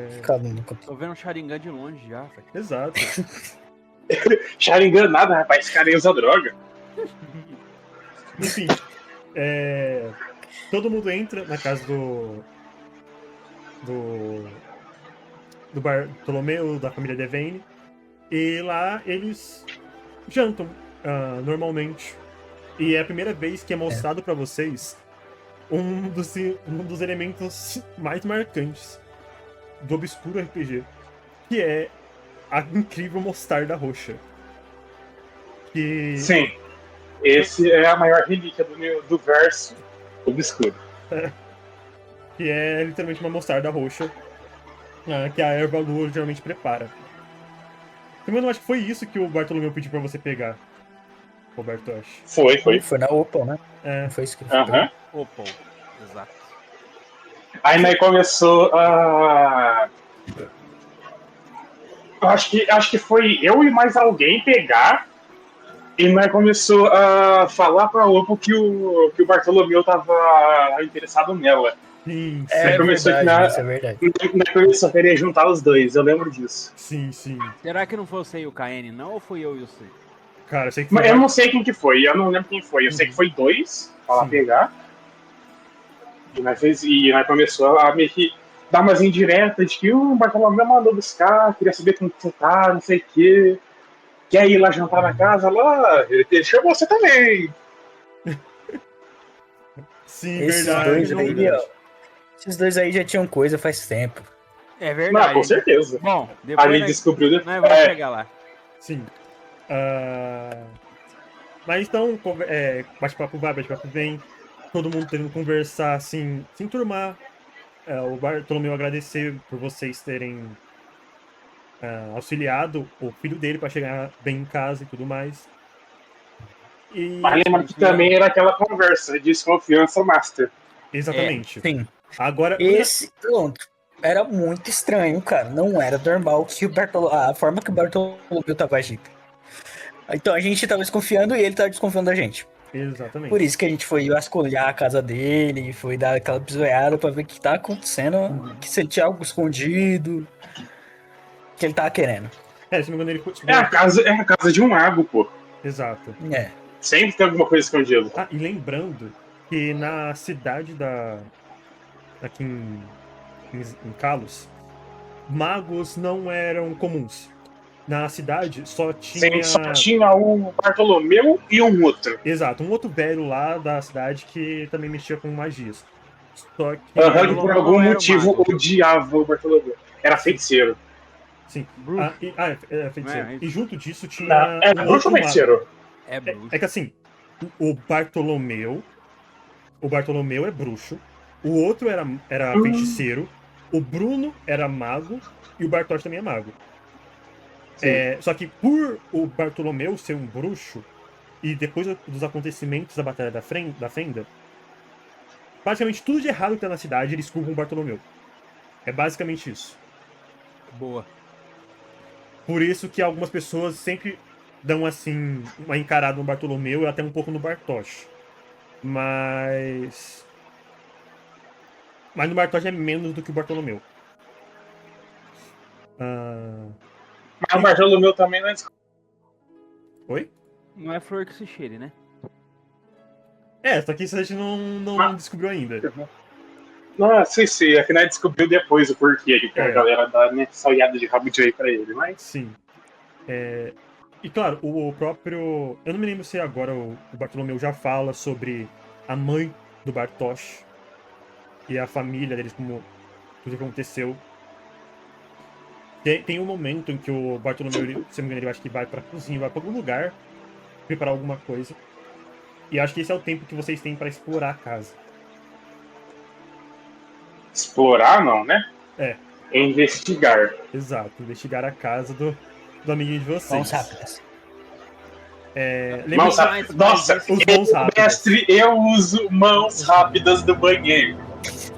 fica no Tô vendo o Sharingan de longe já, velho. Exato. Sharingan nada, rapaz. Esse cara aí usa droga. Enfim, todo mundo entra na casa do Bartolomeu, da família Devane, e lá eles jantam normalmente. E é a primeira vez que é mostrado pra vocês um dos elementos mais marcantes do Obscuro RPG, que é a incrível mostarda roxa. Que Sim. Esse é a maior relíquia do verso obscuro. que é literalmente uma mostarda roxa que a erva lua geralmente prepara. Também não acho que foi isso que o Bartolomeu pediu pra você pegar, Roberto, eu acho. Foi. na Opal, né? É, Não foi isso que Aham. Opa, exato. Aí nós começou a. Acho que foi eu e mais alguém pegar. E nós começou a falar pra Opal que o Bartolomeu tava interessado nela. sim, É começou verdade, aqui isso é verdade. Nós começou a querer juntar os dois, eu lembro disso. sim. Será que não foi você e o KN, não? Ou fui eu e o C? Cara, eu sei que foi Mas eu não sei quem que foi, eu não lembro quem foi. Eu sei que foi dois pra lá Sim. pegar. E nós começou a meio que dar umas indiretas de que o Bartolomeu mandou buscar, queria saber como que você tá, não sei o quê. Quer ir lá jantar na casa? Lá, ele chamou você também. Sim, Esses verdade. dois aí, verdade. ó. Esses dois aí já tinham coisa faz tempo. É Não, verdade. com certeza. Bom, depois Ali nós, descobriu nós depois. vamos chegar lá. Sim. Mas então, bate-papo vai, bate-papo vem. Todo mundo tentando conversar, assim, se enturmar. O Bartolomeu agradecer por vocês terem auxiliado o filho dele para chegar bem em casa e tudo mais. E... Mas lembra que também era aquela conversa de desconfiança master. Exatamente. Sim. Agora, Esse, pronto, era muito estranho, cara. Não era normal que a forma que o Bartolomeu tava agindo. Então a gente tava desconfiando e ele tava desconfiando da gente. exatamente. Por isso que a gente foi vasculhar a casa dele, foi dar aquela bisoiada pra ver o que tá acontecendo, que se ele tinha algo escondido, que ele tava querendo. Se não me engano, ele... É a casa de um mago, pô. Exato. É. Sempre tem alguma coisa escondida. E lembrando que na cidade aqui em Kalos, magos não eram comuns. Na cidade só tinha... Só tinha um Bartolomeu e um outro. Exato, um outro velho lá da cidade que também mexia com magias. Só que... Que por algum não era motivo mago. odiava o Bartolomeu. Era feiticeiro. Sim. Bruxo. Feiticeiro. Não é isso. E junto disso tinha É um bruxo outro ou mago. feiticeiro? É bruxo. É que assim, o Bartolomeu é bruxo, o outro era feiticeiro, O Bruno era mago e o Bartosz também é mago. Sim. Só que por o Bartolomeu ser um bruxo, e depois dos acontecimentos da Batalha da Fenda, basicamente tudo de errado que tá na cidade, eles culpam o Bartolomeu. É basicamente isso. Boa. Por isso que algumas pessoas sempre dão, assim, uma encarada no Bartolomeu e até um pouco no Bartosz. Mas no Bartosz é menos do que o Bartolomeu. Mas o Bartolomeu também não é Oi? Não é flor que se cheire, né? Só que isso a gente não descobriu ainda. Não, sim. Afinal descobriu depois o porquê que a É. galera dá, né, salhada de rabo de aí pra ele, mas. Sim. E claro, o próprio. Eu não me lembro se agora o Bartolomeu já fala sobre a mãe do Bartosz e a família deles, como tudo que aconteceu. Tem um momento em que o Bartolomeu, se não me engano, ele acho que vai pra cozinha, vai pra algum lugar preparar alguma coisa. E acho que esse é o tempo que vocês têm pra explorar a casa. Explorar não, né? É, É investigar. exato. Investigar a casa do amiguinho de vocês. Mãos rápidas. Lembra Mãos rápidas. Nossa, os mãos rápidas. mestre, eu uso mãos rápidas do banheiro.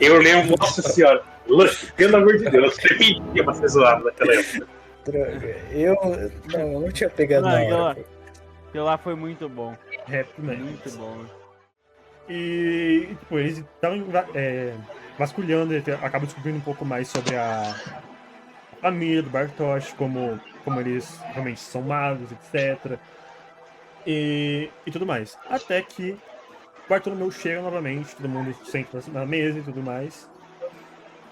Eu lembro, nossa senhora. Lush, pelo amor de Deus, você pedia pra ser zoado naquela época. Droga. Eu não tinha pegado Não, na aquilo hora. Aquilo lá foi muito bom. Rapman. Muito bom. E tipo, eles estavam vasculhando, ele acaba descobrindo um pouco mais sobre a família do Bartosz, como eles realmente são magos, etc. E tudo mais. Até que o Bartolomeu chega novamente, todo mundo senta na mesa e tudo mais.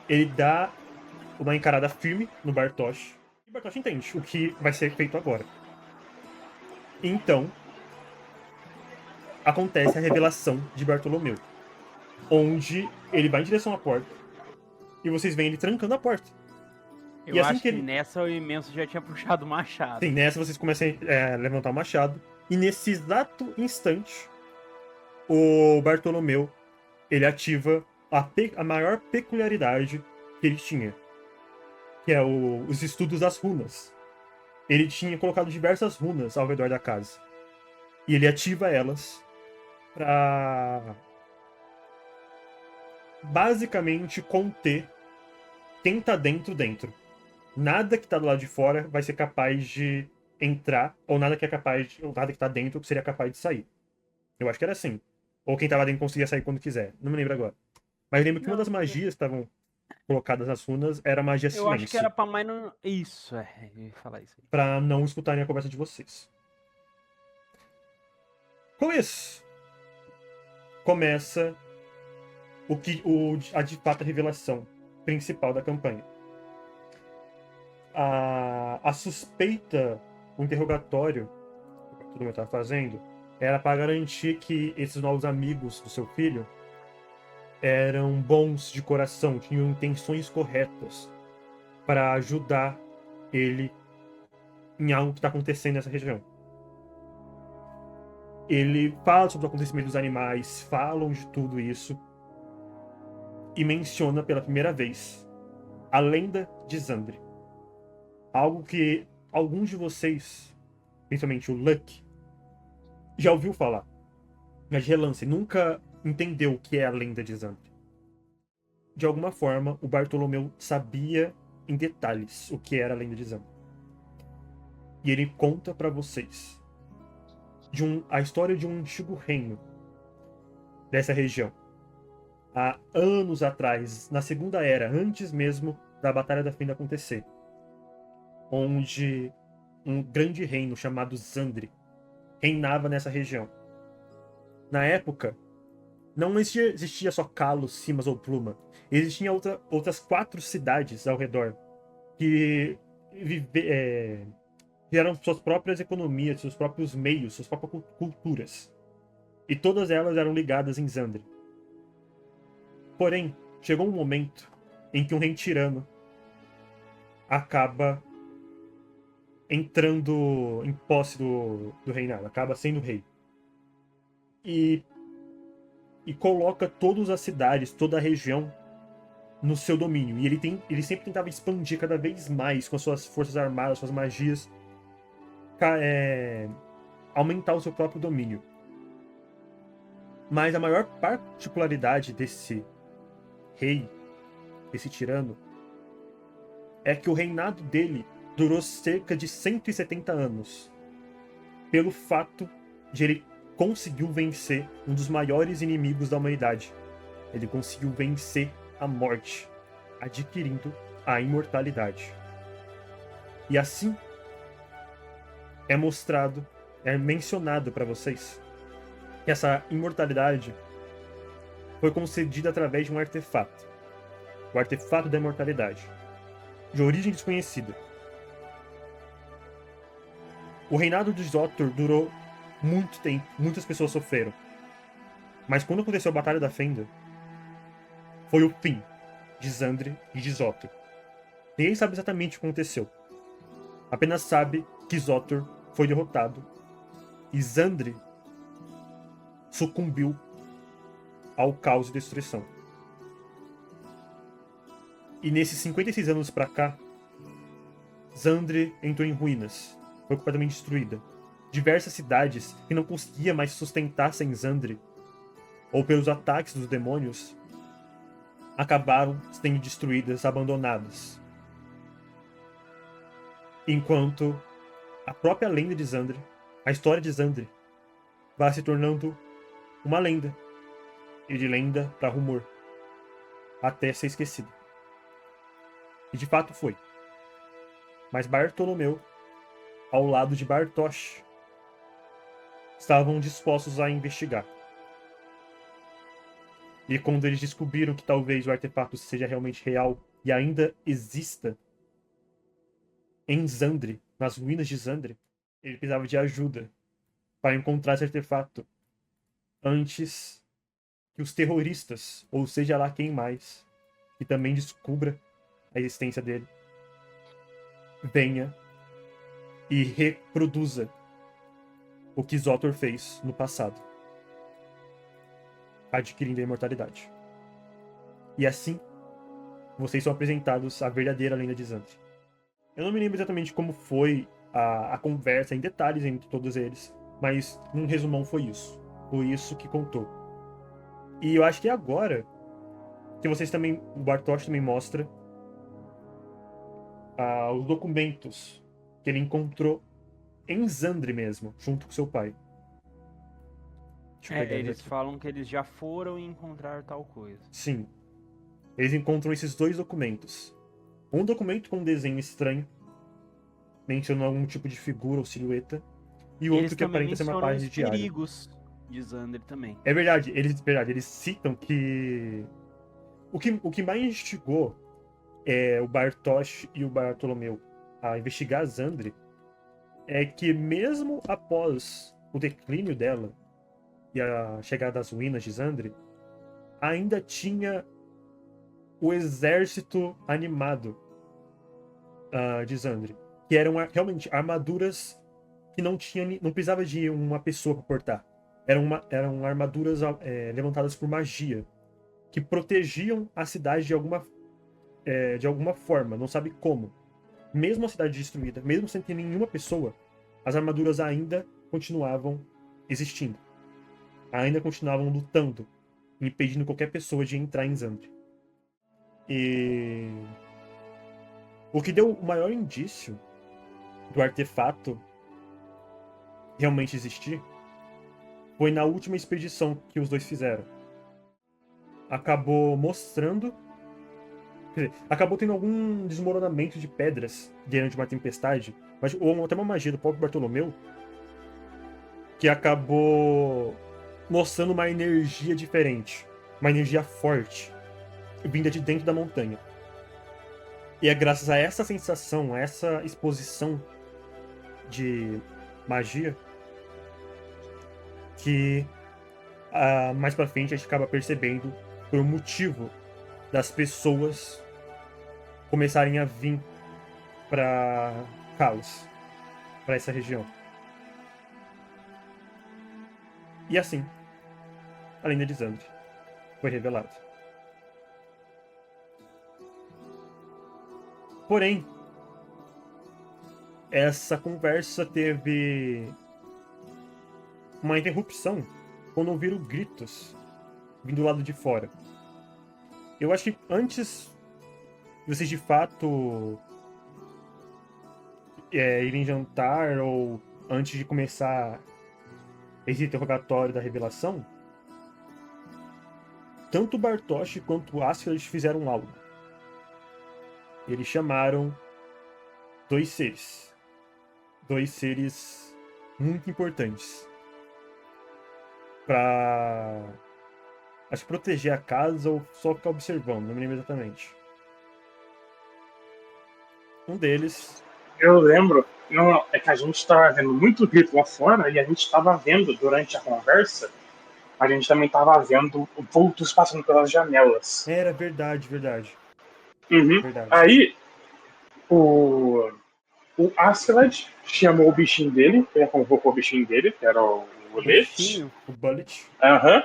Ele dá uma encarada firme no Bartosz. E o Bartosz entende o que vai ser feito agora. Então, acontece a revelação de Bartolomeu, onde ele vai em direção à porta e vocês veem ele trancando a porta. Eu E assim acho que que ele- nessa o Imenso já tinha puxado o machado. Sim, nessa vocês começam a levantar o machado e nesse exato instante o Bartolomeu ele ativa a maior peculiaridade que ele tinha, que é os estudos das runas. Ele tinha colocado diversas runas ao redor da casa e ele ativa elas para basicamente conter quem tá dentro. Nada que tá do lado de fora vai ser capaz de entrar, ou nada ou nada que tá dentro seria capaz de sair. Eu acho que era assim. Ou quem tava dentro conseguia sair quando quiser. Não me lembro agora. Mas eu lembro que uma das magias que estavam colocadas nas runas era a magia Eu acho que silêncio. era pra mais não. Isso, eu ia falar isso aí. Pra não escutarem a conversa de vocês. Com isso, começa a de fato a revelação principal da campanha. A suspeita, o interrogatório que todo mundo estava fazendo, era para garantir que esses novos amigos do seu filho eram bons de coração, tinham intenções corretas para ajudar ele em algo que está acontecendo nessa região. Ele fala sobre o acontecimento dos animais, falam de tudo isso e menciona pela primeira vez a lenda de Xandre. Algo que alguns de vocês, principalmente o Luck, já ouviu falar. Mas de relance, nunca entendeu o que é a lenda de Xandre. De alguma forma, o Bartolomeu sabia em detalhes o que era a lenda de Xandre. E ele conta para vocês a história de um antigo reino dessa região. Há anos atrás, na Segunda Era, antes mesmo da Batalha da Fenda acontecer, onde um grande reino chamado Xandre reinava nessa região. Na época, não existia só Kalos, Simas ou Pluma. Existiam outras 4 cidades ao redor que tiveram suas próprias economias, seus próprios meios, suas próprias culturas. E todas elas eram ligadas em Xandre. Porém, chegou um momento em que um rei tirano acaba entrando em posse do reinado, acaba sendo rei. E coloca todas as cidades, toda a região no seu domínio. E ele sempre tentava expandir cada vez mais com as suas forças armadas, suas magias, aumentar o seu próprio domínio. Mas a maior particularidade desse rei, desse tirano, é que o reinado dele durou cerca de 170 anos. Pelo fato de ele conseguiu vencer um dos maiores inimigos da humanidade. Ele conseguiu vencer a morte, adquirindo a imortalidade. E assim é mencionado para vocês que essa imortalidade foi concedida através de um artefato. O artefato da imortalidade, de origem desconhecida. O reinado de Zotor durou muito tempo, muitas pessoas sofreram. Mas quando aconteceu a Batalha da Fenda, foi o fim de Xandre e de Zotor. Ninguém sabe exatamente o que aconteceu. Apenas sabe que Zotor foi derrotado e Xandre sucumbiu ao caos e destruição. E nesses 56 anos pra cá, Xandre entrou em ruínas, foi completamente destruída. Diversas cidades que não conseguia mais se sustentar sem Xandre, ou pelos ataques dos demônios, acabaram sendo destruídas, abandonadas. Enquanto a própria lenda de Xandre, a história de Xandre, vai se tornando uma lenda, e de lenda para rumor, até ser esquecida. E de fato foi. Mas Bartolomeu, ao lado de Bartosz, estavam dispostos a investigar. E quando eles descobriram que talvez o artefato seja realmente real e ainda exista em Xandre, nas ruínas de Xandre, ele precisava de ajuda para encontrar esse artefato antes que os terroristas, ou seja lá quem mais, que também descubra a existência dele, venha e reproduza o que Zotor fez no passado, adquirindo a imortalidade. E assim, vocês são apresentados à verdadeira lenda de Xandre. Eu não me lembro exatamente como foi a conversa em detalhes entre todos eles, mas num resumão foi isso. Foi isso que contou. E eu acho que é agora que vocês também, o Bartosz também mostra os documentos que ele encontrou em Xandre mesmo, junto com seu pai. Deixa eu pegar Eles aqui. falam que eles já foram e encontraram tal coisa. Sim. Eles encontram esses dois documentos. Um documento com um desenho estranho, mencionando algum tipo de figura ou silhueta, e o Eles outro que também aparenta ser uma mencionam página os de diário. perigos de Xandre também. É verdade, eles citam que o que mais instigou o Bartosz e o Bartolomeu a investigar Xandre é que mesmo após o declínio dela e a chegada das ruínas de Xandre, ainda tinha o exército animado de Xandre, que eram realmente armaduras que não precisava de uma pessoa para portar. Eram armaduras levantadas por magia, que protegiam a cidade de alguma forma, não sabe como. Mesmo a cidade destruída, mesmo sem ter nenhuma pessoa, as armaduras ainda continuavam existindo. Ainda continuavam lutando, impedindo qualquer pessoa de entrar em Xandre. E o que deu o maior indício do artefato realmente existir foi na última expedição que os dois fizeram. Acabou mostrando... Quer dizer, acabou tendo algum desmoronamento de pedras diante de uma tempestade, ou até uma magia do próprio Bartolomeu, que acabou mostrando uma energia diferente, uma energia forte, vinda de dentro da montanha. E é graças a essa sensação, a essa exposição de magia, que mais pra frente a gente acaba percebendo por um motivo das pessoas começarem a vir pra Kalos, pra essa região. E assim, a lenda de Xandre foi revelada. Porém, essa conversa teve uma interrupção quando ouviram gritos vindo do lado de fora. Eu acho que antes de vocês de fato irem jantar ou antes de começar esse interrogatório da revelação, tanto Bartosz quanto Askeladd fizeram algo. Eles chamaram dois seres muito importantes pra, acho que proteger a casa ou só ficar observando, não me lembro exatamente. Um deles... Eu lembro, não, é que a gente estava vendo muito grito lá fora e a gente estava vendo durante a conversa, a gente também estava vendo vultos passando pelas janelas. Era verdade. Uhum. Verdade. Aí, o Askeladd chamou o bichinho dele, ele convocou o bichinho dele, que era o Bullet. O Bullet. Aham.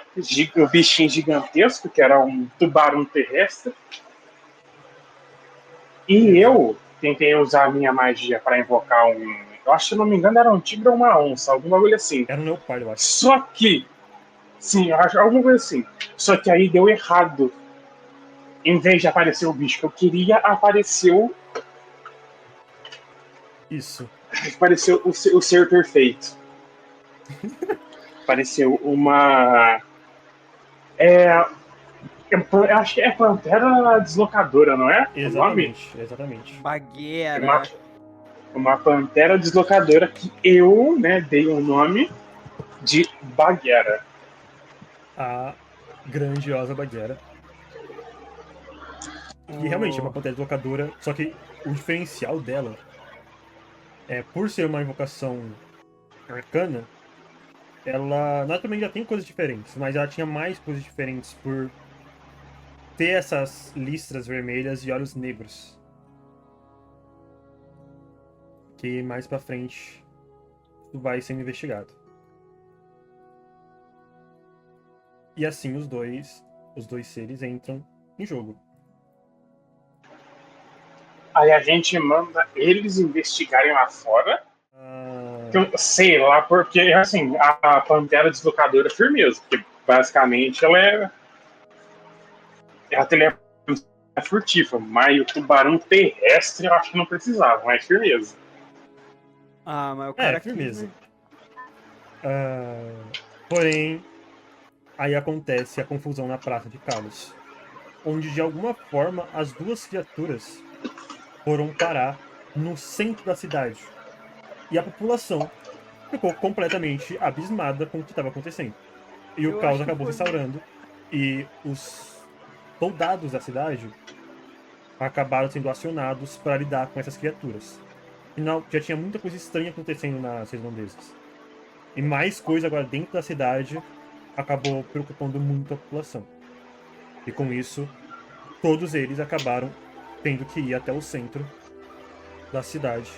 O bichinho gigantesco, que era um tubarão terrestre. E eu tentei usar a minha magia para invocar um. Eu acho que, se não me engano, era um tigre ou uma onça, algum bagulho assim. Era um leopardo, eu acho. Só que. Sim, eu acho alguma coisa assim. Só que aí deu errado. Em vez de aparecer o bicho que eu queria, apareceu. Isso. Apareceu o ser perfeito. Apareceu uma. Eu acho que é Pantera Deslocadora, não é? Exatamente. Bagueira. Uma Pantera Deslocadora que eu, né, dei o nome de Baguera. A grandiosa Baguera. E realmente é uma Pantera Deslocadora, só que o diferencial dela é, por ser uma invocação arcana, ela também já tem coisas diferentes, mas ela tinha mais coisas diferentes por ter essas listras vermelhas e olhos negros. Que mais pra frente vai sendo investigado. E assim os dois seres entram em jogo. Aí a gente manda eles investigarem lá fora. Eu sei lá, porque assim, a Pantera Deslocadora é firmeza, porque basicamente ela é furtiva, mas o tubarão terrestre eu acho que não precisava, mas firmeza. Ah, mas o cara firmeza. quis, né? Porém, aí acontece a confusão na Praça de Kalos, onde de alguma forma as duas criaturas foram parar no centro da cidade. E a população ficou completamente abismada com o que estava acontecendo. E o caos acabou se instaurando. E os soldados da cidade acabaram sendo acionados para lidar com essas criaturas. Afinal, já tinha muita coisa estranha acontecendo nas redondezas. E mais coisa agora dentro da cidade acabou preocupando muito a população. E com isso, todos eles acabaram tendo que ir até o centro da cidade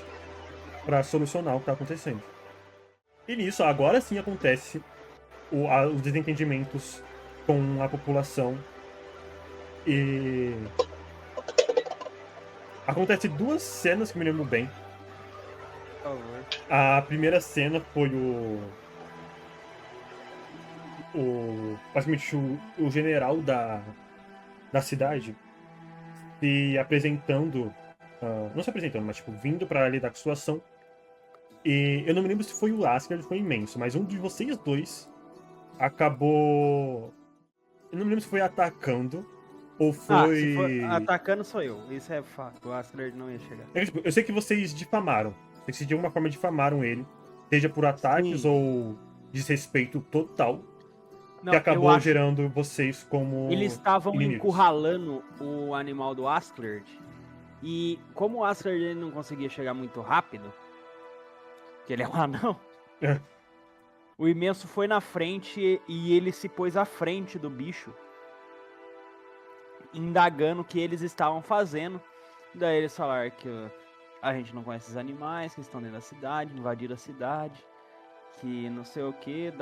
para solucionar o que está acontecendo. E nisso, agora sim acontece os desentendimentos com a população. E acontece duas cenas que me lembro bem. por favor. A primeira cena foi basicamente o general da cidade se apresentando, não se apresentando, mas tipo, vindo para lidar com a situação. E eu não me lembro se foi o Askeladd ou foi imenso, mas um de vocês dois acabou. Eu não me lembro se foi atacando ou foi. Se for atacando sou eu, isso é fato. O Askeladd não ia chegar. Eu sei que vocês difamaram. Vocês de alguma forma difamaram ele, seja por ataques Sim. ou desrespeito total, Não, que acabou gerando vocês como eles estavam inimigos. encurralando o animal do Askeladd. E como o Askeladd ele não conseguia chegar muito rápido, que ele é um anão, o imenso foi na frente e ele se pôs à frente do bicho, indagando o que eles estavam fazendo. Daí eles falaram que a gente não conhece os animais que estão dentro da cidade, invadiram a cidade, que não sei o que.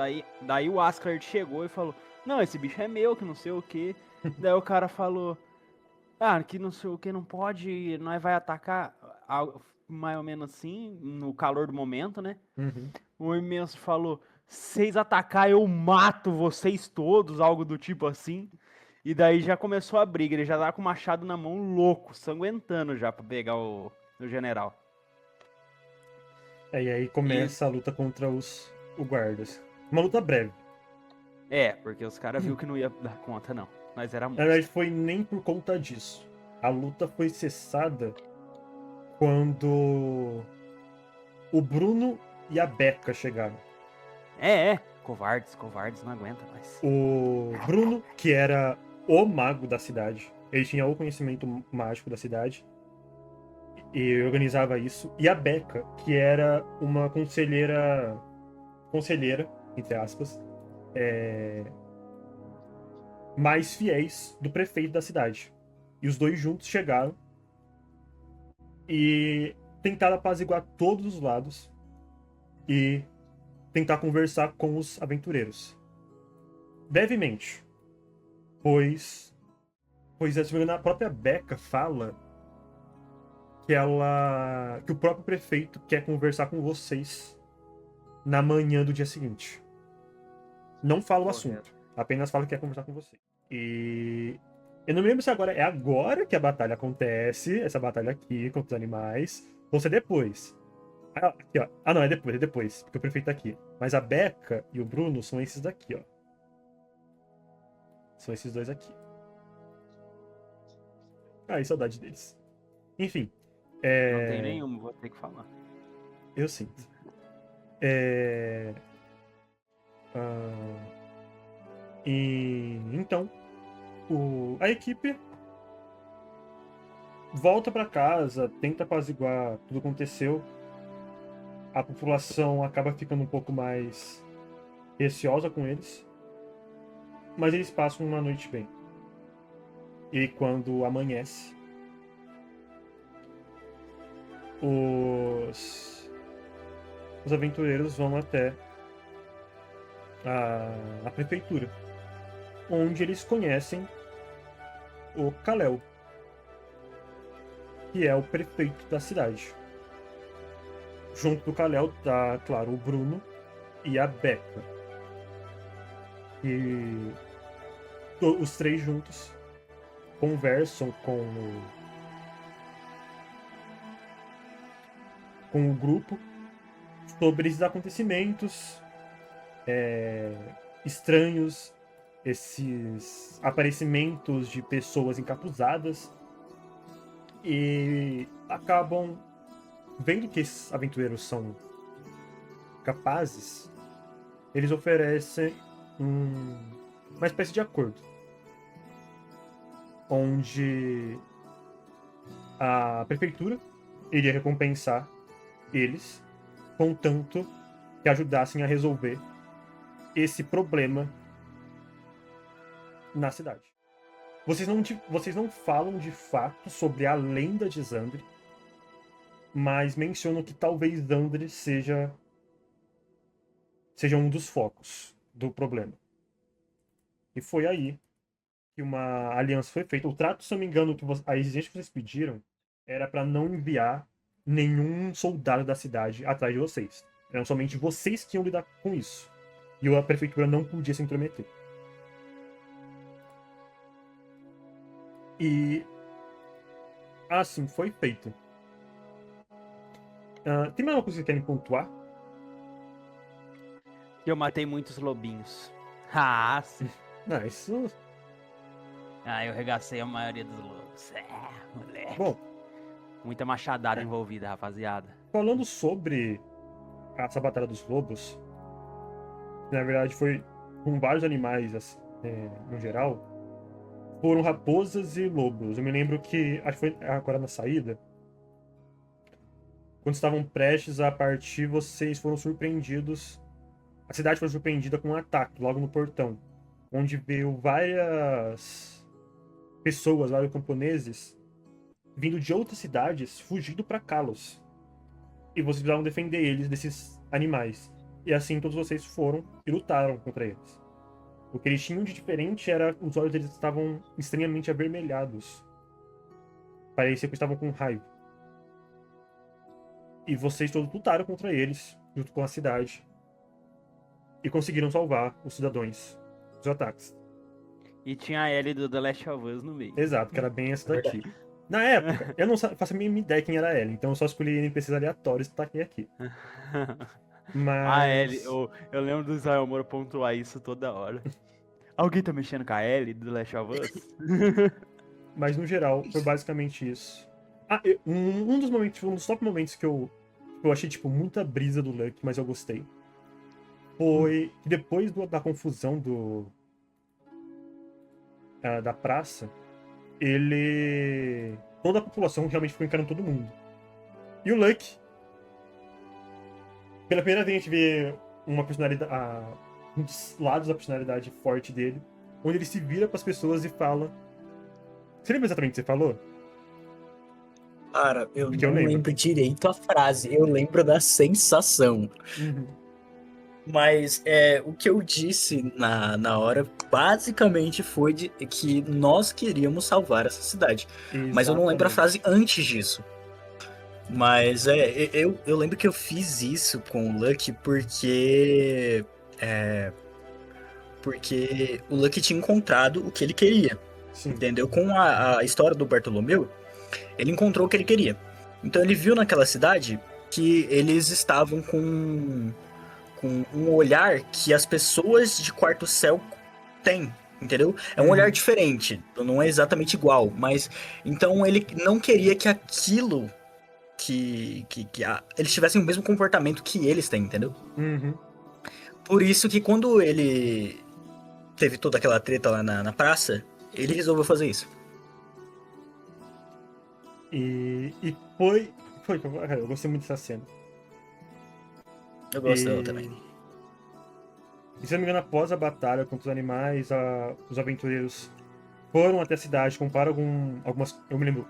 Daí o Askeladd chegou e falou: não, esse bicho é meu, que não sei o que. Daí o cara falou: que não sei o que, não pode, nós vai atacar, mais ou menos assim, no calor do momento, né? Uhum. O imenso falou, vocês atacar, eu mato vocês todos, algo do tipo assim. E daí já começou a briga, ele já tava com o machado na mão, louco, sanguentando já pra pegar o general. E aí começa a luta contra os guardas. Uma luta breve. Porque os caras viu que não ia dar conta, não. Nós era Na verdade, monstro. foi nem por conta disso. A luta foi cessada quando o Bruno e a Becca chegaram. Covardes, não aguenta mais. O Bruno, que era o mago da cidade, ele tinha o conhecimento mágico da cidade e organizava isso. E a Becca, que era uma conselheira, entre aspas, mais fiéis do prefeito da cidade. E os dois juntos chegaram e tentaram apaziguar todos os lados e tentar conversar com os aventureiros. Brevemente, pois a própria Becca fala que o próprio prefeito quer conversar com vocês na manhã do dia seguinte. Não fala o assunto, apenas fala que quer conversar com vocês. E eu não me lembro se é agora que a batalha acontece, essa batalha aqui contra os animais, ou se é depois. Aqui, ó. Não, é depois, porque o prefeito tá aqui. Mas a Becca e o Bruno são esses daqui, ó. São esses dois aqui. Ai, saudade deles. Enfim. Não tem nenhum, vou ter que falar. Eu sinto. E então, a equipe volta pra casa, tenta apaziguar tudo que aconteceu. A população acaba ficando um pouco mais receosa com eles. Mas eles passam uma noite bem. E quando amanhece, os aventureiros vão até a prefeitura, onde eles conhecem o Kalel, que é o prefeito da cidade. Junto do Kalel tá, claro, o Bruno e a Becca. E os três juntos conversam com o grupo sobre esses acontecimentos estranhos, esses aparecimentos de pessoas encapuzadas, e acabam vendo que esses aventureiros são capazes. Eles oferecem uma espécie de acordo onde a prefeitura iria recompensar eles, contanto que ajudassem a resolver esse problema na cidade. Vocês não falam de fato sobre a lenda de Xandri, mas mencionam que talvez Xandri seja um dos focos do problema. E foi aí que uma aliança foi feita. O trato, se eu não me engano, a exigência que vocês pediram era para não enviar nenhum soldado da cidade atrás de vocês. Eram somente vocês que iam lidar com isso. E a prefeitura não podia se intrometer. E assim foi feito. Tem mais uma coisa que vocês querem pontuar? Eu matei muitos lobinhos. Sim. Não, isso... Eu regacei a maioria dos lobos. Moleque. Bom, muita machadada envolvida, rapaziada. Falando sobre essa batalha dos lobos, na verdade foi com vários animais no geral, foram raposas e lobos. Eu me lembro que, acho que foi agora na saída, quando estavam prestes a partir, vocês foram surpreendidos. A cidade foi surpreendida com um ataque logo no portão, onde veio várias pessoas, vários camponeses, vindo de outras cidades, fugindo para Kalos. E vocês precisavam defender eles desses animais. E assim todos vocês foram e lutaram contra eles. O que eles tinham de diferente era os olhos deles estavam estranhamente avermelhados. parecia que estavam com raiva. E vocês todos lutaram contra eles, junto com a cidade. E conseguiram salvar os cidadãos dos ataques. E tinha a Ellie do The Last of Us no meio. Exato, que era bem essa daqui. Na época, eu não faço a mínima ideia quem era ela, então eu só escolhi NPCs aleatórios que taquei aqui. Mas... A Ellie, eu lembro do Israel Moro pontuar isso toda hora. Alguém tá mexendo com a Ellie do The Last of Us? Mas no geral, foi basicamente isso. Um dos momentos, um dos top momentos que eu achei, tipo, muita brisa do Luck, mas eu gostei. Foi que depois da confusão da praça, toda a população realmente ficou encarando todo mundo. E o Luck, pela primeira vez a gente vê uma personalidade, um dos lados da personalidade forte dele, onde ele se vira pras pessoas e fala... Você lembra exatamente o que você falou? Cara, eu Porque eu não lembro. lembro direito a frase, eu lembro da sensação. Uhum. Mas o que eu disse na hora, basicamente foi que nós queríamos salvar essa cidade. Mas eu não lembro a frase antes disso. Mas eu lembro que eu fiz isso com o Lucky porque o Lucky tinha encontrado o que ele queria. Sim. Entendeu? Com a história do Bartolomeu, ele encontrou o que ele queria. Então ele viu naquela cidade que eles estavam com um olhar que as pessoas de Quarto Céu têm, entendeu? É um olhar diferente, não é exatamente igual, mas então ele não queria que aquilo eles tivessem o mesmo comportamento que eles têm, entendeu? Uhum. Por isso que quando ele teve toda aquela treta lá na praça, ele resolveu fazer isso. E foi. Cara, eu gostei muito dessa cena. Eu gosto dela também. E se não me engano, após a batalha contra os animais, os aventureiros foram até a cidade, compraram algumas. Eu me lembro,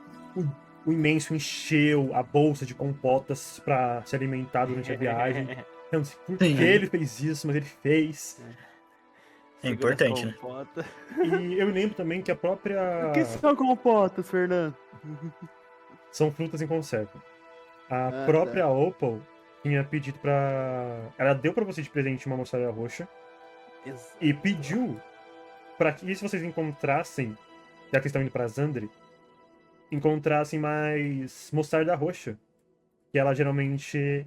o imenso encheu a bolsa de compotas pra se alimentar durante a viagem. Eu não sei por que ele fez isso, mas ele fez. É importante, né? E eu me lembro também que a própria. O que são compotas, Fernando? São frutas em conserva. A própria Opal tinha pedido pra. Ela deu pra você de presente uma mostarda roxa. Exato. E pediu pra que, se vocês encontrassem, já que estão indo pra Zandri, encontrassem mais mostarda roxa. Que ela geralmente.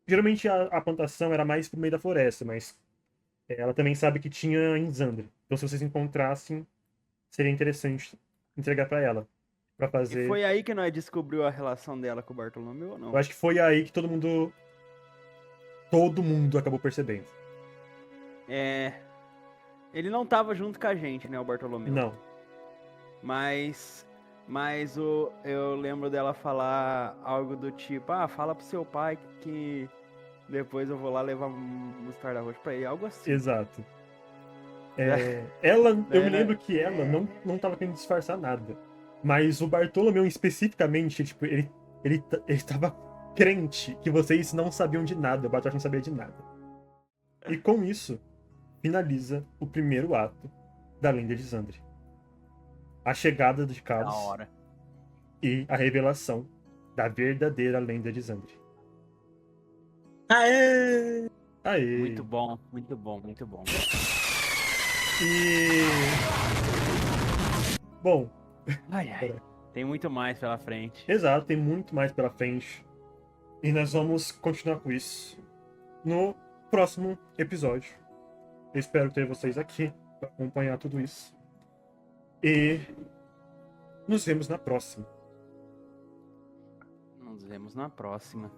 Geralmente a plantação era mais pro meio da floresta, mas ela também sabe que tinha em Zandri. Então, se vocês encontrassem, seria interessante entregar pra ela. Pra fazer... E foi aí que nós descobriu a relação dela com o Bartolomeu ou não? Eu acho que foi aí que todo mundo acabou percebendo. Ele não tava junto com a gente, né, o Bartolomeu? Não. Mas eu lembro dela falar algo do tipo, fala pro seu pai que depois eu vou lá levar mostarda roxa pra ele, algo assim. Exato. Eu me lembro que ela não tava querendo disfarçar nada. Mas o Bartolomeu especificamente, tipo, ele tava crente que vocês não sabiam de nada, o Bartolomeu não sabia de nada. E com isso, finaliza o primeiro ato da Lenda de Zandri. A chegada de Kalos e a revelação da verdadeira Lenda de Zandri. Aê! Aê! Muito bom, muito bom, muito bom. E... Bom... Ai. Tem muito mais pela frente. Exato, tem muito mais pela frente. E nós vamos continuar com isso no próximo episódio. Eu espero ter vocês aqui para acompanhar tudo isso. E nos vemos na próxima. Nos vemos na próxima.